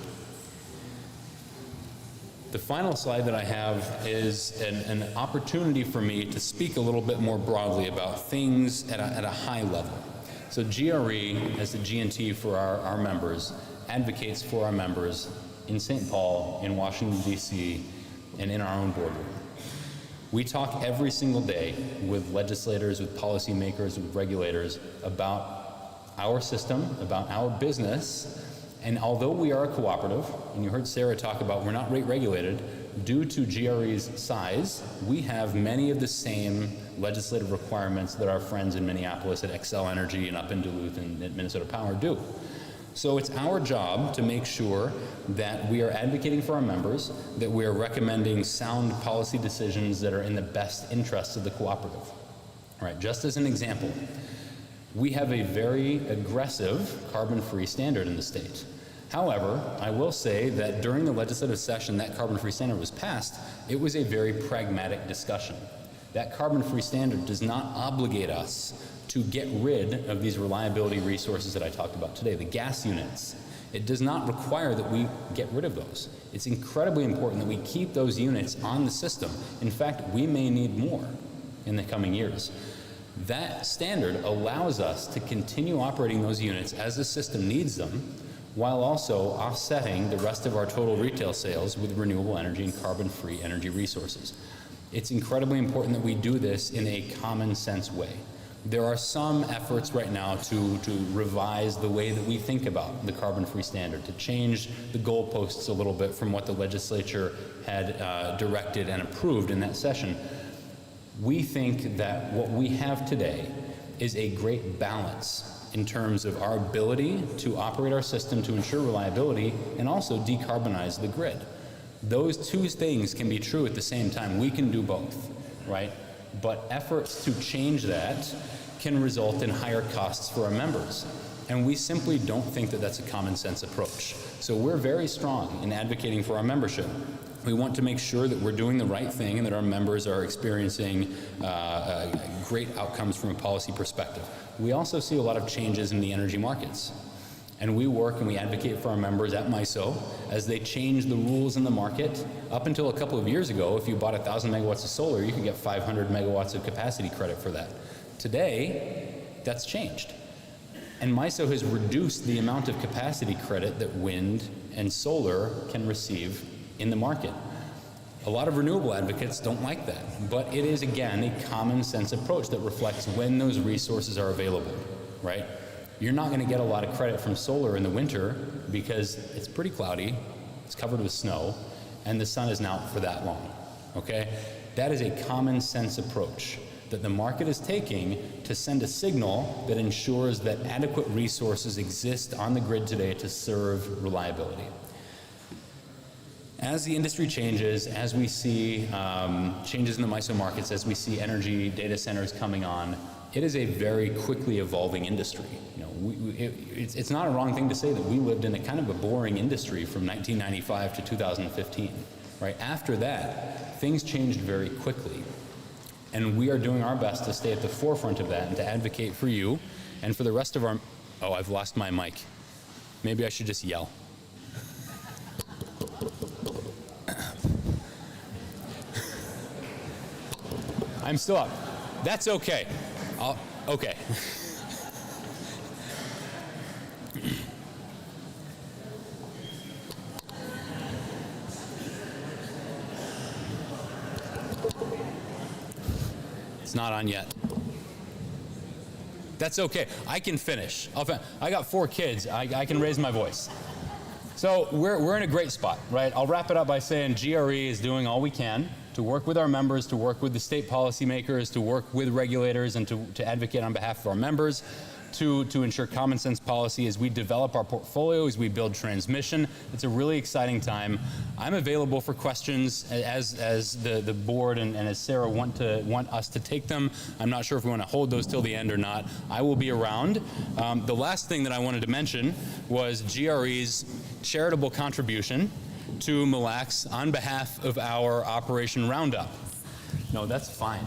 The final slide that I have is an opportunity for me to speak a little bit more broadly about things at a high level. So GRE, as the G&T for our members, advocates for our members in St. Paul, in Washington, D.C., and in our own boardroom. We talk every single day with legislators, with policymakers, with regulators about our system, about our business, and although we are a cooperative, and you heard Sarah talk about we're not rate regulated, due to GRE's size, we have many of the same legislative requirements that our friends in Minneapolis at Xcel Energy and up in Duluth and at Minnesota Power do. So it's our job to make sure that we are advocating for our members, that we are recommending sound policy decisions that are in the best interests of the cooperative. All right, just as an example, we have a very aggressive carbon-free standard in the state. However, I will say that during the legislative session that carbon-free standard was passed, it was a very pragmatic discussion. That carbon-free standard does not obligate us to get rid of these reliability resources that I talked about today, the gas units. It does not require that we get rid of those. It's incredibly important that we keep those units on the system. In fact, we may need more in the coming years. That standard allows us to continue operating those units as the system needs them, while also offsetting the rest of our total retail sales with renewable energy and carbon-free energy resources. It's incredibly important that we do this in a common sense way. There are some efforts right now to revise the way that we think about the carbon-free standard, to change the goalposts a little bit from what the legislature had directed and approved in that session. We think that what we have today is a great balance in terms of our ability to operate our system to ensure reliability and also decarbonize the grid. Those two things can be true at the same time. We can do both, right? But efforts to change that can result in higher costs for our members. And we simply don't think that that's a common sense approach. So we're very strong in advocating for our membership. We want to make sure that we're doing the right thing and that our members are experiencing great outcomes from a policy perspective. We also see a lot of changes in the energy markets. And we work and we advocate for our members at MISO as they change the rules in the market. Up until a couple of years ago, if you bought 1,000 megawatts of solar, you could get 500 megawatts of capacity credit for that. Today, that's changed. And MISO has reduced the amount of capacity credit that wind and solar can receive in the market. A lot of renewable advocates don't like that, but it is, again, a common sense approach that reflects when those resources are available, right? You're not going to get a lot of credit from solar in the winter because it's pretty cloudy, it's covered with snow, and the sun isn't out for that long, okay? That is a common sense approach that the market is taking to send a signal that ensures that adequate resources exist on the grid today to serve reliability. As the industry changes, as we see changes in the MISO markets, as we see energy data centers coming on, it is a very quickly evolving industry. You know, it's not a wrong thing to say that we lived in a kind of a boring industry from 1995 to 2015, right? After that, things changed very quickly. And we are doing our best to stay at the forefront of that and to advocate for you and for the rest of our... Oh, I've lost my mic. Maybe I should just yell. I'm still up. That's okay. Okay. It's not on yet. That's okay. I can finish. I got 4 kids. I can raise my voice. So we're in a great spot, right? I'll wrap it up by saying GRE is doing all we can to work with our members, to work with the state policymakers, to work with regulators, and to advocate on behalf of our members, to ensure common sense policy as we develop our portfolio, as we build transmission. It's a really exciting time. I'm available for questions as the board and as Sarah want us to take them. I'm not sure if we want to hold those till the end or not. I will be around. The last thing that I wanted to mention was GRE's charitable contribution to MLEC on behalf of our Operation Roundup. No, that's fine.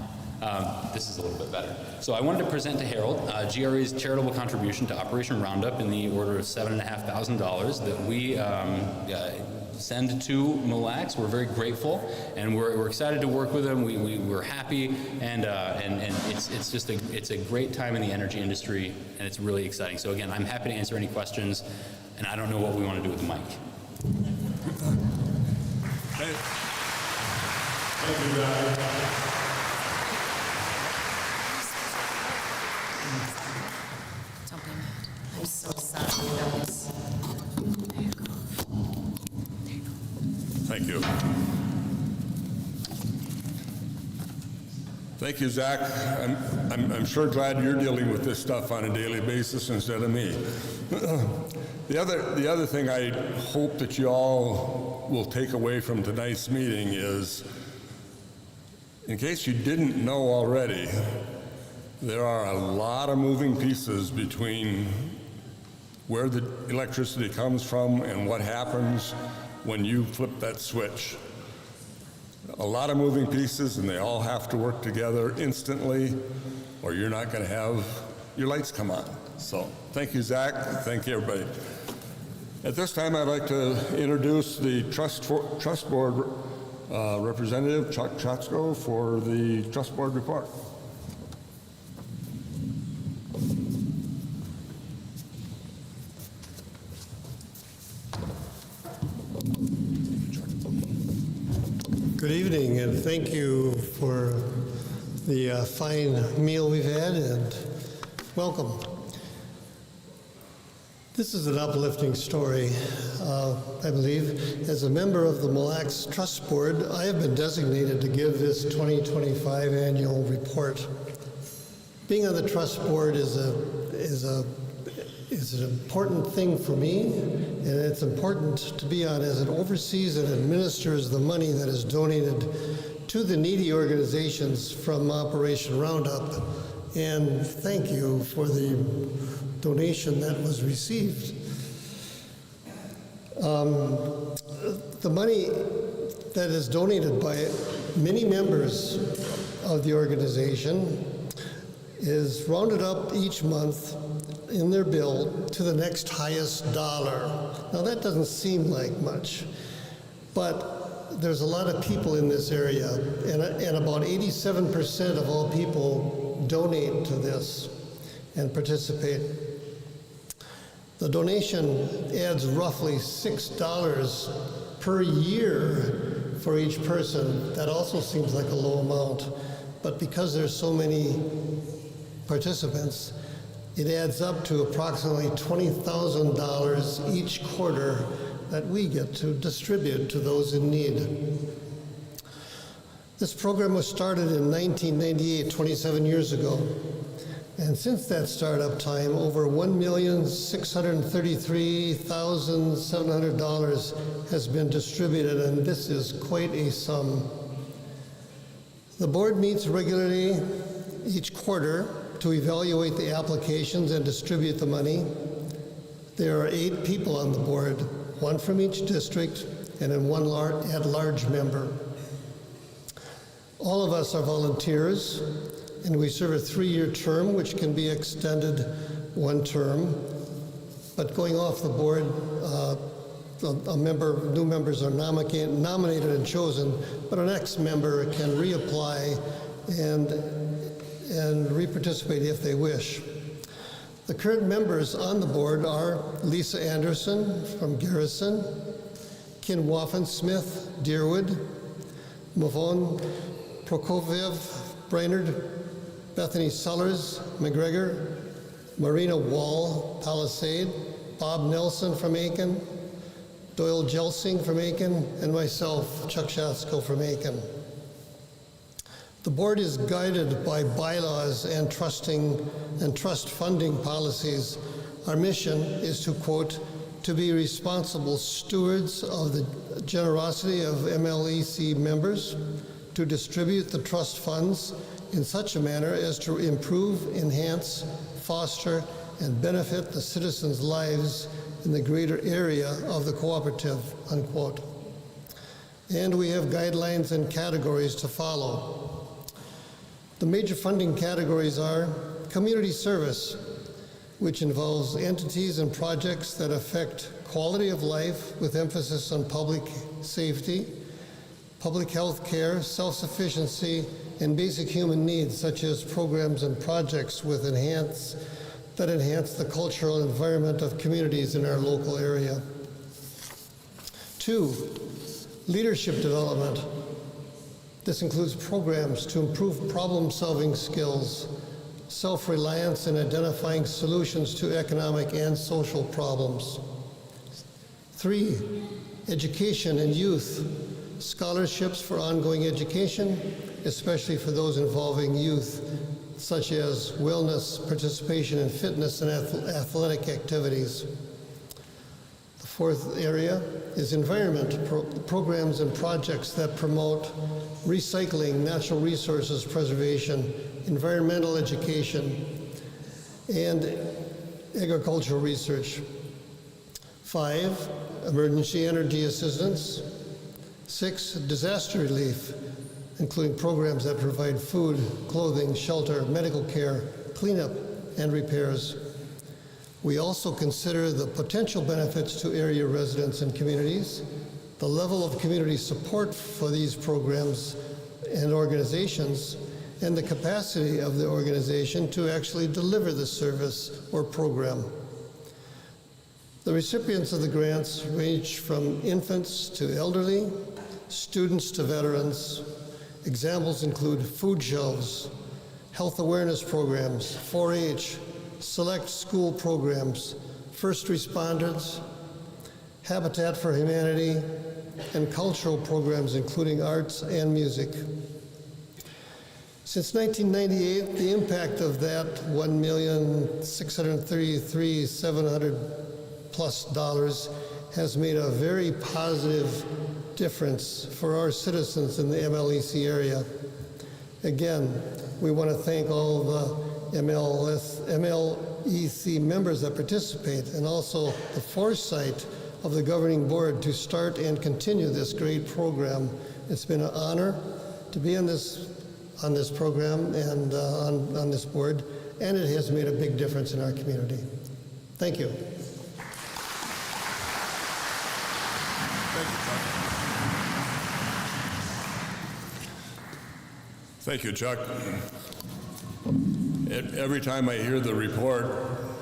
This is a little bit better. So I wanted to present to Harold GRE's charitable contribution to Operation Roundup in the order of $7,500 that we send to MLEC. We're very grateful, and we're excited to work with them. We're happy, and it's just a great time in the energy industry, and it's really exciting. So again, I'm happy to answer any questions, and I don't know what we want to do with the mic. Thank you, Doug. Don't be mad. I'm so sorry, guys. Thank you. Thank you, Zach. I'm sure glad you're dealing with this stuff on a daily basis instead of me. The other thing I hope that you all will take away from tonight's meeting is, in case you didn't know already, there are a lot of moving pieces between where the electricity comes from and what happens when you flip that switch. A lot of moving pieces, and they all have to work together instantly, or you're not going to have your lights come on. So thank you, Zach. Thank you, everybody. At this time, I'd like to introduce the Trust Board Representative, Chuck Chatsko, for the Trust Board report. Good evening, and thank you for the fine meal we've had, and welcome. This is an uplifting story, I believe. As a member of the MLEC Trust Board, I have been designated to give this 2025 annual report. Being on the Trust Board is an important thing for me, and it's important to be on as it oversees and administers the money that is donated to the needy organizations from Operation Roundup. And thank you for the donation that was received. The money that is donated by many members of the organization is rounded up each month in their bill to the next highest dollar. Now that doesn't seem like much, but there's a lot of people in this area, and about 87% of all people donate to this and participate. The donation adds roughly $6 per year for each person. That also seems like a low amount, but because there's so many participants, it adds up to approximately $20,000 each quarter that we get to distribute to those in need. This program was started in 1998, 27 years ago. And since that startup time, over $1,633,700 has been distributed, and this is quite a sum. The board meets regularly each quarter to evaluate the applications and distribute the money. There are 8 people on the board, 1 from each district and then 1 at-large member. All of us are volunteers, and we serve a 3-year term, which can be extended 1 term. But going off the board, new members are nominated and chosen, but an ex-member can reapply and re-participate if they wish. The current members on the board are Lisa Anderson from Garrison, Ken Waffen-Smith, Deerwood, Mavon Prokofiev, Brainerd, Bethany Sellers, McGregor, Marina Wall, Palisade, Bob Nelson from Aiken, Doyle Jelsing from Aiken, and myself, Chuck Shatsko from Aiken. The board is guided by bylaws and trust funding policies. Our mission is to, quote, to be responsible stewards of the generosity of MLEC members, to distribute the trust funds in such a manner as to improve, enhance, foster, and benefit the citizens' lives in the greater area of the cooperative, unquote. And we have guidelines and categories to follow. The major funding categories are community service, which involves entities and projects that affect quality of life with emphasis on public safety, public health care, self-sufficiency, and basic human needs, such as programs and projects that enhance the cultural environment of communities in our local area. 2, leadership development. This includes programs to improve problem-solving skills, self-reliance in identifying solutions to economic and social problems. 3, education and youth. Scholarships for ongoing education, especially for those involving youth, such as wellness, participation in fitness and athletic activities. The 4th area is environment, programs and projects that promote recycling, natural resources preservation, environmental education, and agricultural research. 5, emergency energy assistance. 6, disaster relief, including programs that provide food, clothing, shelter, medical care, cleanup, and repairs. We also consider the potential benefits to area residents and communities, the level of community support for these programs and organizations, and the capacity of the organization to actually deliver the service or program. The recipients of the grants range from infants to elderly, students to veterans. Examples include food shelves, health awareness programs, 4-H, select school programs, first responders, Habitat for Humanity, and cultural programs including arts and music. Since 1998, the impact of that $1,633,700+ has made a very positive difference for our citizens in the MLEC area. Again, we want to thank all the MLEC members that participate, and also the foresight of the governing board to start and continue this great program. It's been an honor to be on this program and on this board, and it has made a big difference in our community. Thank you. Thank you, Chuck. Every time I hear the report,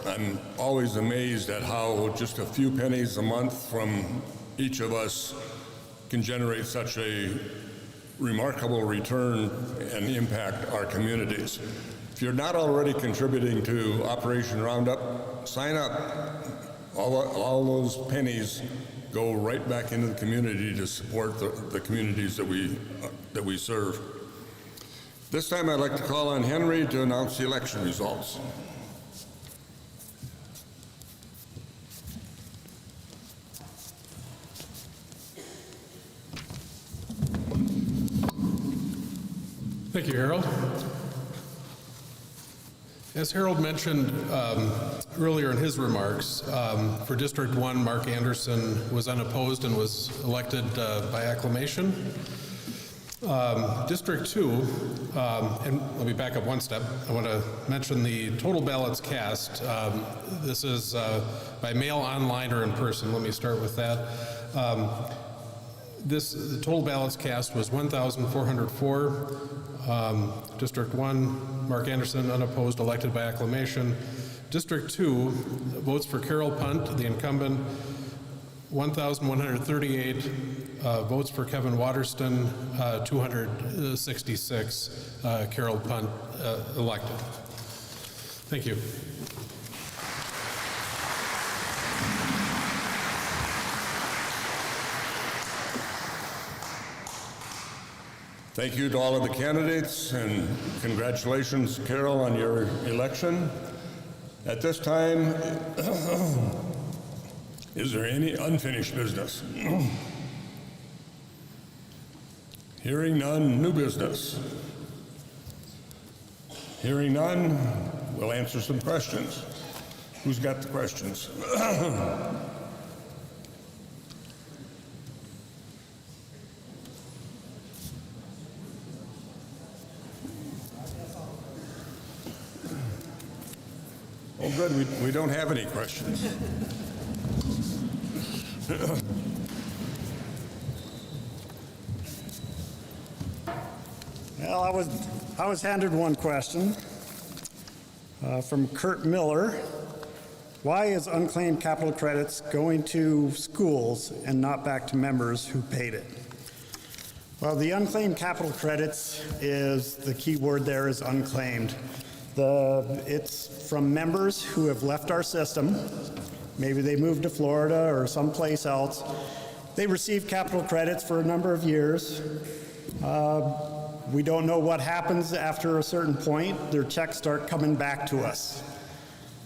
I'm always amazed at how just a few pennies a month from each of us can generate such a remarkable return and impact our communities. If you're not already contributing to Operation Roundup, sign up. All those pennies go right back into the community to support the communities that we serve. This time I'd like to call on Henry to announce the election results. Thank you, Harold. As Harold mentioned earlier in his remarks, for District 1, Mark Anderson was unopposed and was elected by acclamation. District 2, and let me back up one step. I want to mention the total ballots cast. This is by mail, online, or in person. Let me start with that. The total ballots cast was 1,404. District 1, Mark Anderson, unopposed, elected by acclamation. District 2, votes for Carol Punt, the incumbent, 1,138. Votes for Kevin Waterston, 266. Carol Punt, elected. Thank you. Thank you to all of the candidates, and congratulations, Carol, on your election. At this time, is there any unfinished business? Hearing none, new business. Hearing none, we'll answer some questions. Who's got the questions? Oh, good, we don't have any questions. Well, I was handed one question from Kurt Miller. Why is unclaimed capital credits going to schools and not back to members who paid it? Well, the unclaimed capital credits is, the key word there is unclaimed. It's from members who have left our system. Maybe they moved to Florida or someplace else. They received capital credits for a number of years. We don't know what happens after a certain point. Their checks start coming back to us.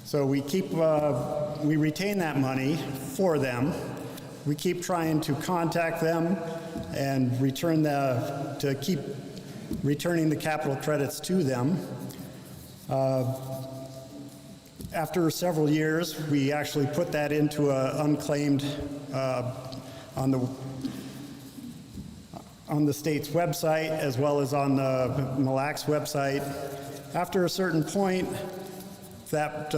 So we retain that money for them. We keep trying to contact them and to keep returning the capital credits to them. After several years, we actually put that into an unclaimed on the state's website, as well as on the MLEC's website. After a certain point, that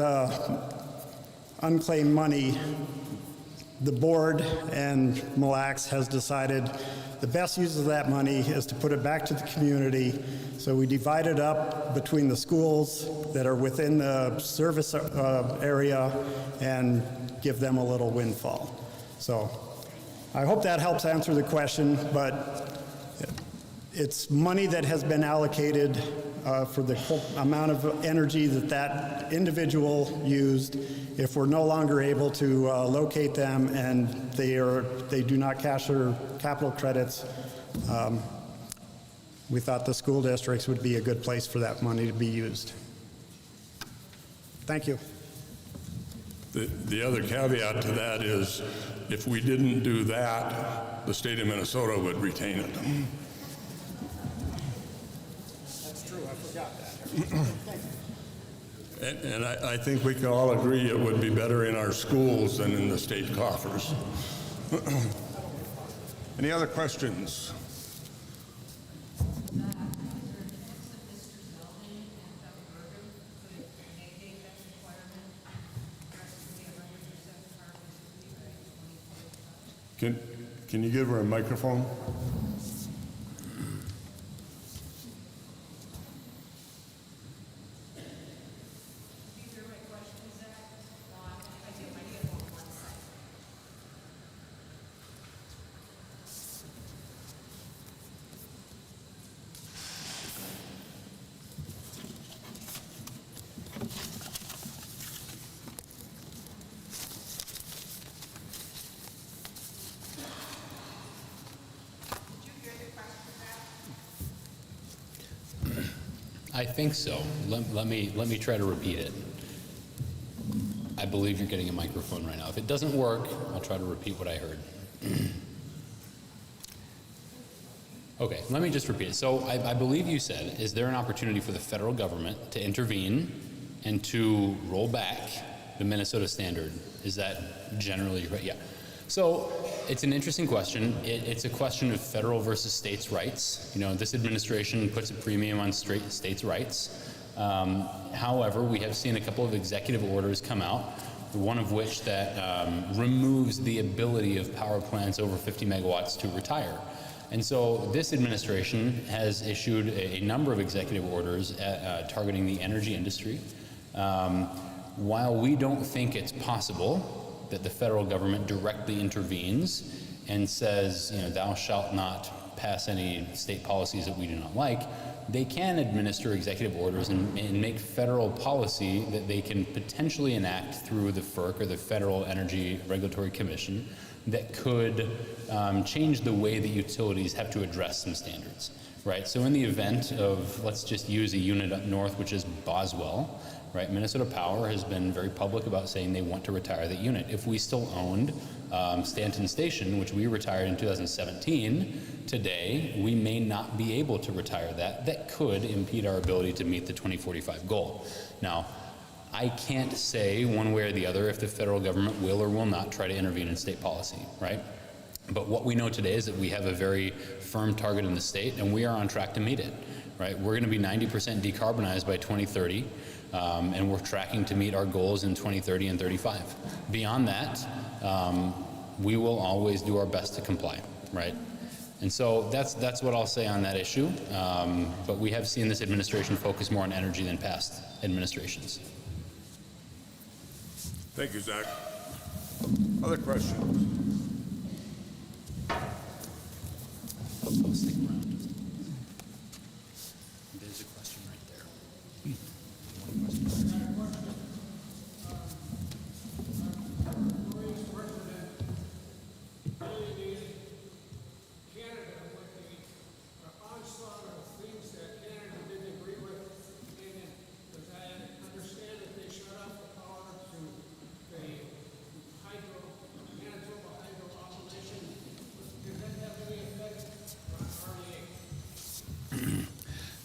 unclaimed money, the board and MLEC has decided the best use of that money is to put it back to the community. So we divide it up between the schools that are within the service area and give them a little windfall. So I hope that helps answer the question, but it's money that has been allocated for the amount of energy that individual used. If we're no longer able to locate them and they do not cash their capital credits, we thought the school districts would be a good place for that money to be used. Thank you. The other caveat to that is, if we didn't do that, the state of Minnesota would retain it. That's true, I forgot that. And I think we can all agree it would be better in our schools than in the state coffers. Any other questions? Can you give her a microphone? I think so. Let me try to repeat it. I believe you're getting a microphone right now. If it doesn't work, I'll try to repeat what I heard. Okay, let me just repeat it. So I believe you said, is there an opportunity for the federal government to intervene and to roll back the Minnesota standard? Is that generally right? Yeah. So it's an interesting question. It's a question of federal versus states' rights. You know, this administration puts a premium on states' rights. However, we have seen a couple of executive orders come out, one of which that removes the ability of power plants over 50 megawatts to retire. And so this administration has issued a number of executive orders targeting the energy industry. While we don't think it's possible that the federal government directly intervenes and says, you know, thou shalt not pass any state policies that we do not like, they can administer executive orders and make federal policy that they can potentially enact through the FERC, or the Federal Energy Regulatory Commission, that could change the way that utilities have to address some standards, right? So in the event of, let's just use a unit up north, which is Boswell, right? Minnesota Power has been very public about saying they want to retire that unit. If we still owned Stanton Station, which we retired in 2017, today we may not be able to retire that. That could impede our ability to meet the 2045 goal. Now, I can't say one way or the other if the federal government will or will not try to intervene in state policy, right? But what we know today is that we have a very firm target in the state, and we are on track to meet it, right? We're going to be 90% decarbonized by 2030, and we're tracking to meet our goals in 2030 and 35. Beyond that, we will always do our best to comply, right? And so that's what I'll say on that issue. But we have seen this administration focus more on energy than past administrations. Thank you, Zach. Other questions? Stick around. There's a question right there.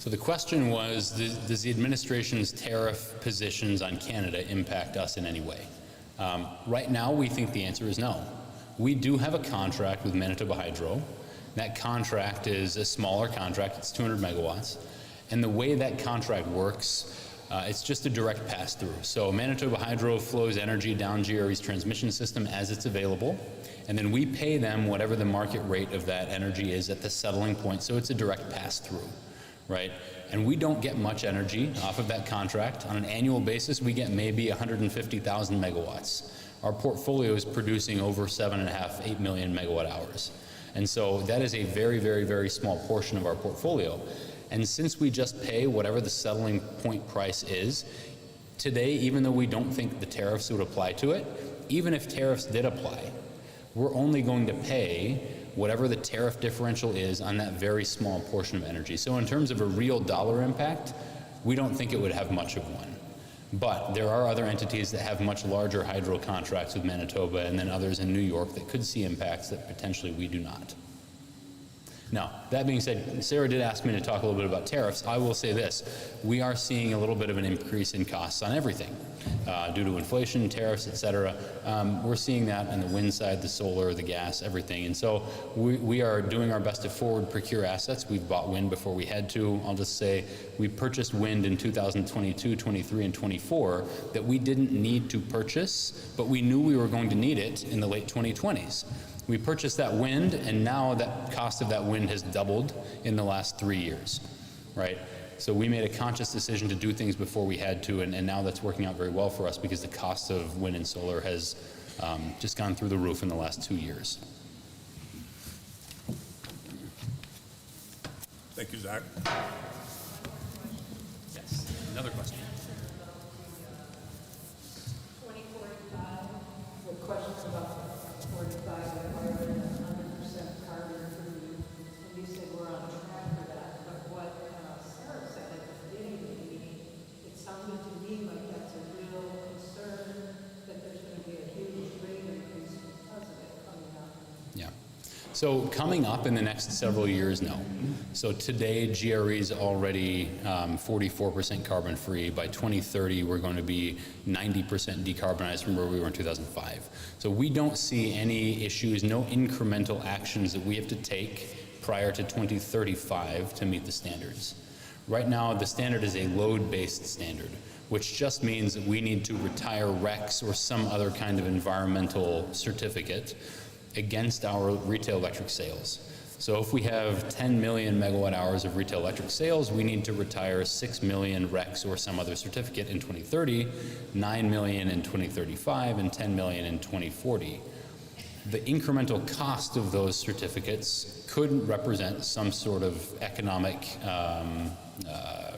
So the question was, does the administration's tariff positions on Canada impact us in any way? Right now, we think the answer is no. We do have a contract with Manitoba Hydro. That contract is a smaller contract, it's 200 megawatts. And the way that contract works, it's just a direct pass-through. So Manitoba Hydro flows energy down GRE's transmission system as it's available, and then we pay them whatever the market rate of that energy is at the settling point, so it's a direct pass-through. Right? And we don't get much energy off of that contract. On an annual basis, we get maybe 150,000 megawatts. Our portfolio is producing over 7.5, 8 million megawatt hours. And so that is a very, very, very small portion of our portfolio. And since we just pay whatever the settling point price is, today, even though we don't think the tariffs would apply to it, even if tariffs did apply, we're only going to pay whatever the tariff differential is on that very small portion of energy. So in terms of a real dollar impact, we don't think it would have much of one. But there are other entities that have much larger hydro contracts with Manitoba, and then others in New York that could see impacts that potentially we do not. Now, that being said, Sarah did ask me to talk a little bit about tariffs. I will say this, we are seeing a little bit of an increase in costs on everything due to inflation, tariffs, et cetera. We're seeing that on the wind side, the solar, the gas, everything. And so we are doing our best to forward procure assets. We've bought wind before we had to. I'll just say we purchased wind in 2022, 23, and 24 that we didn't need to purchase, but we knew we were going to need it in the late 2020s. We purchased that wind, and now that cost of that wind has doubled in the last 3 years, right? So we made a conscious decision to do things before we had to, and now that's working out very well for us because the cost of wind and solar has just gone through the roof in the last 2 years. Thank you, Zach. Yes, another question. 2045, the questions about 45 are 100% carbon free. And you said we're on track for that, but what Sarah said at the beginning of So coming up in the next several years, no. So today, GRE is already 44% carbon free. By 2030, we're going to be 90% decarbonized from where we were in 2005. So we don't see any issues, no incremental actions that we have to take prior to 2035 to meet the standards. Right now, the standard is a load-based standard, which just means that we need to retire RECs or some other kind of environmental certificate against our retail electric sales. So if we have 10 million megawatt hours of retail electric sales, we need to retire 6 million RECs or some other certificate in 2030, 9 million in 2035, and 10 million in 2040. The incremental cost of those certificates could represent some sort of economic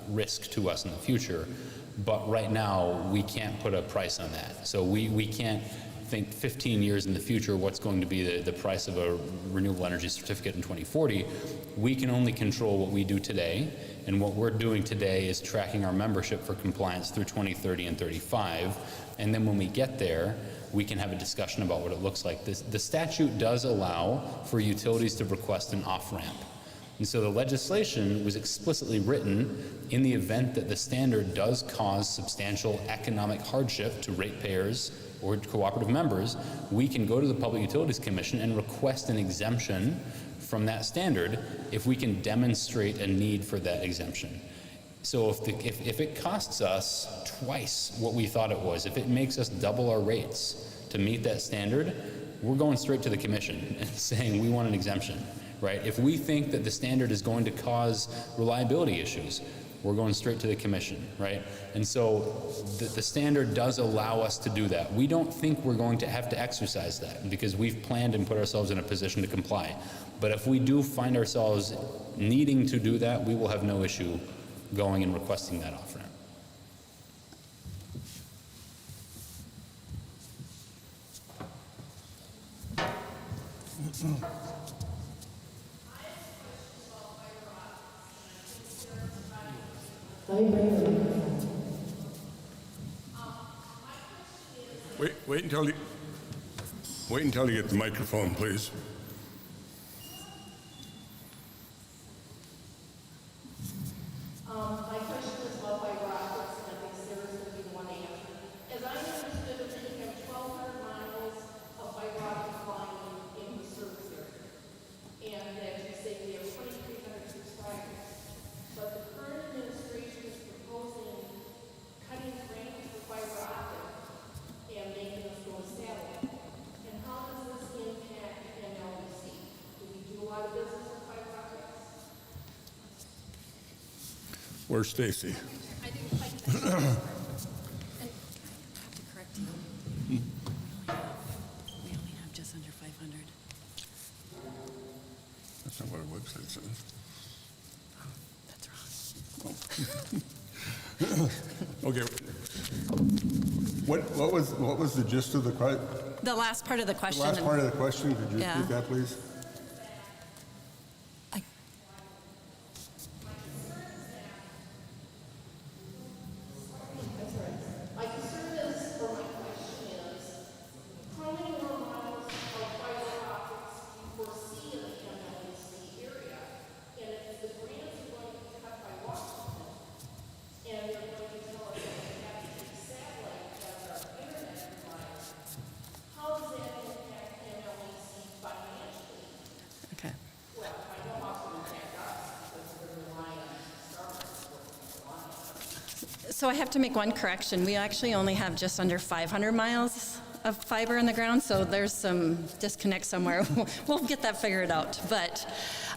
risk to us in the future, but right now we can't put a price on that. So we can't think 15 years in the future what's going to be the price of a renewable energy certificate in 2040. We can only control what we do today, and what we're doing today is tracking our membership for compliance through 2030 and 35, and then when we get there, we can have a discussion about what it looks like. The statute does allow for utilities to request an off-ramp. And so the legislation was explicitly written in the event that the standard does cause substantial economic hardship to ratepayers or cooperative members, we can go to the Public Utilities Commission and request an exemption from that standard if we can demonstrate a need for that exemption. So if it costs us twice what we thought it was, if it makes us double our rates to meet that standard, we're going straight to the commission and saying we want an exemption, right? If we think that the standard is going to cause reliability issues, we're going straight to the commission, right? And so the standard does allow us to do that. We don't think we're going to have to exercise that because we've planned and put ourselves in a position to comply. But if we do find ourselves needing to do that, we will have no issue going and requesting that off-ramp. Wait until you get the microphone, please. My question is about fiber optics, and I think Sarah's going to be the one to answer. As I understood it, you have 1,200 miles of fiber optic line in the service area. And as you say, we have 2,300 subscribers. But the current administration is proposing cutting range for fiber optic and making us go satellite. And how does this impact MLEC? Do we do a lot of business with fiber optics? Where's Stacy? I didn't quite catch that. And I have to correct you. We only have just under 500. That's not what our website says. That's wrong. Okay. What was the gist of the question? The last part of the question. Last part of the question, could you Yeah. repeat that, please? My concern is, or my question is, how many more miles of fiber optics do you foresee in the MLEC area? And if the grants are going to be cut by Washington, and they're going to tell us that we have to take satellite as our internet provider, how does that impact MLEC financially? Okay. Well, I know how it's going to impact us, because we're relying on Starbucks for a So I have to make one correction. We actually only have just under 500 miles of fiber in the ground, so there's some disconnect somewhere. We'll get that figured out. But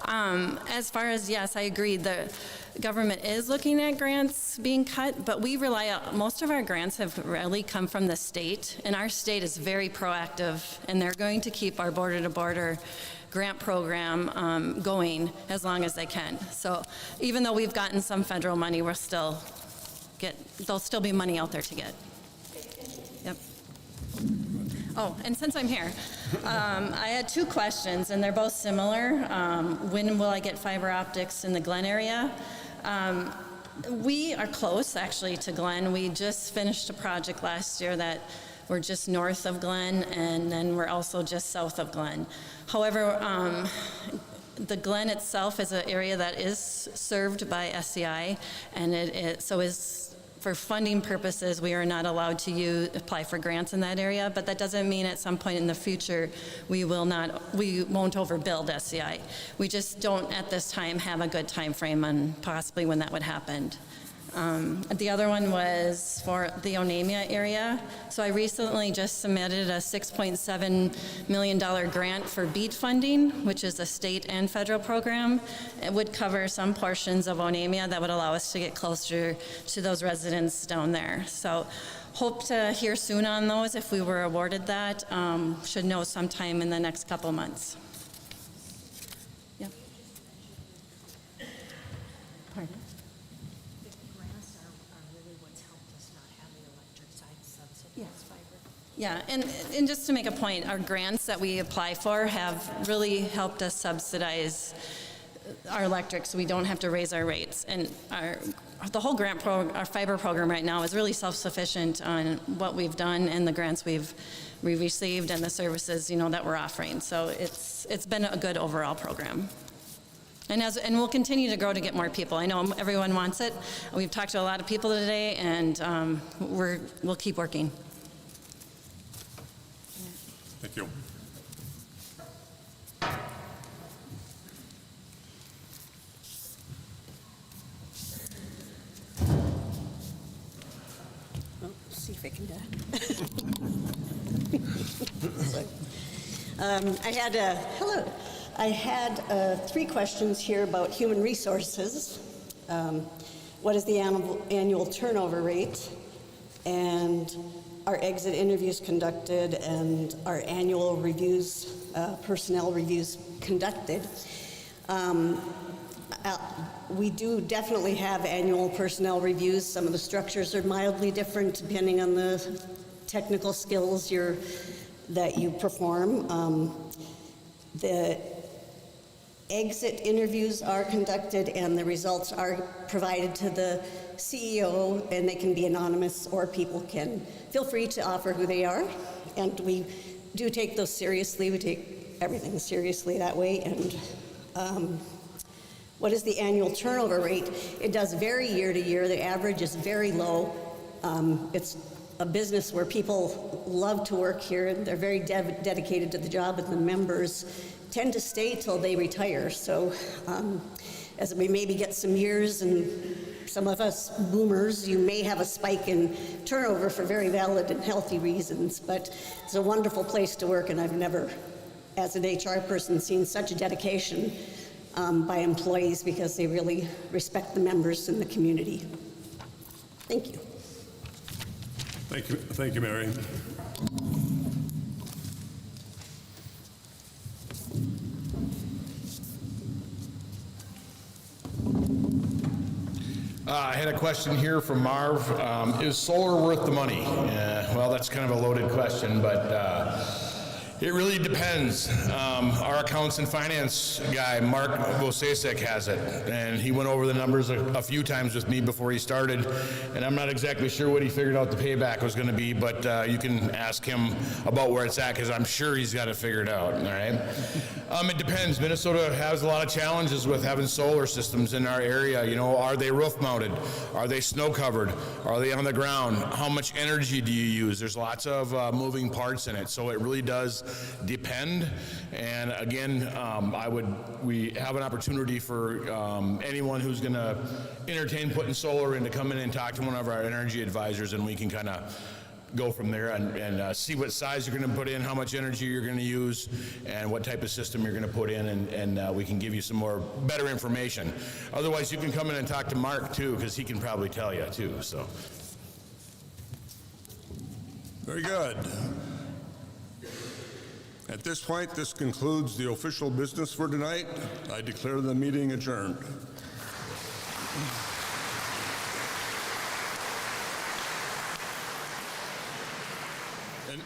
as far as, yes, I agree, the government is looking at grants being cut, but we rely, most of our grants have really come from the state, and our state is very proactive, and they're going to keep our border-to-border grant program going as long as they can. So even though we've gotten some federal money, we're still there'll still be money out there to get. Yep. Oh, and since I'm here, I had two questions, and they're both similar. When will I get fiber optics in the Glen area? We are close, actually, to Glen. We just finished a project last year that We're just north of Glen, and then we're also just south of Glen. However, the Glen itself is an area that is served by SCI, and so is, for funding purposes, we are not allowed to apply for grants in that area, but that doesn't mean at some point in the future we won't overbuild SCI. We just don't at this time have a good time frame on possibly when that would happen. The other one was for the Onamia area. So I recently just submitted a $6.7 million grant for BEAD funding, which is a state and federal program. It would cover some portions of Onamia that would allow us to get closer to those residents down there. So hope to hear soon on those if we were awarded that. Should know sometime in the next couple months. Yeah. Pardon? Yeah, and just to make a point, our grants that we apply for have really helped us subsidize our electric, so we don't have to raise our rates. And the whole our fiber program right now is really self-sufficient on what we've done and the grants we've received and the services, that we're offering. So it's been a good overall program. And we'll continue to grow to get more people. I know everyone wants it. We've talked to a lot of people today, and we'll keep working. Thank you. See if I can do it. I had 3 questions here about human resources. What is the annual turnover rate? And our exit interviews conducted and our annual reviews, personnel reviews conducted. We do definitely have annual personnel reviews. Some of the structures are mildly different depending on the technical skills that you perform. The exit interviews are conducted and the results are provided to the CEO, and they can be anonymous or people can feel free to offer who they are. And we do take those seriously. We take everything seriously that way. And what is the annual turnover rate? It does vary year to year. The average is very low. It's a business where people love to work here, and they're very dedicated to the job, and the members tend to stay till they retire. So as we maybe get some years, and some of us boomers, you may have a spike in turnover for very valid and healthy reasons, but it's a wonderful place to work, and I've never, as an HR person, seen such a dedication by employees, because they really respect the members in the community. Thank you. Thank you, Mary. I had a question here from Marv. Is solar worth the money? Well, that's kind of a loaded question, but it really depends. Our accounts and finance guy, Mark Vosasek, has it, and he went over the numbers a few times with me before he started, and I'm not exactly sure what he figured out the payback was going to be, but you can ask him about where it's at, because I'm sure he's got it figured out, all right? It depends. Minnesota has a lot of challenges with having solar systems in our area. Are they roof mounted? Are they snow covered? Are they on the ground? How much energy do you use? There's lots of moving parts in it, so it really does depend. And again, we have an opportunity for anyone who's going to entertain putting solar in to come in and talk to one of our energy advisors, and we can kind of go from there and see what size you're going to put in, how much energy you're going to use, and what type of system you're going to put in, and we can give you some better information. Otherwise, you can come in and talk to Mark too, because he can probably tell you too. So, Very good. At this point, this concludes the official business for tonight. I declare the meeting adjourned. And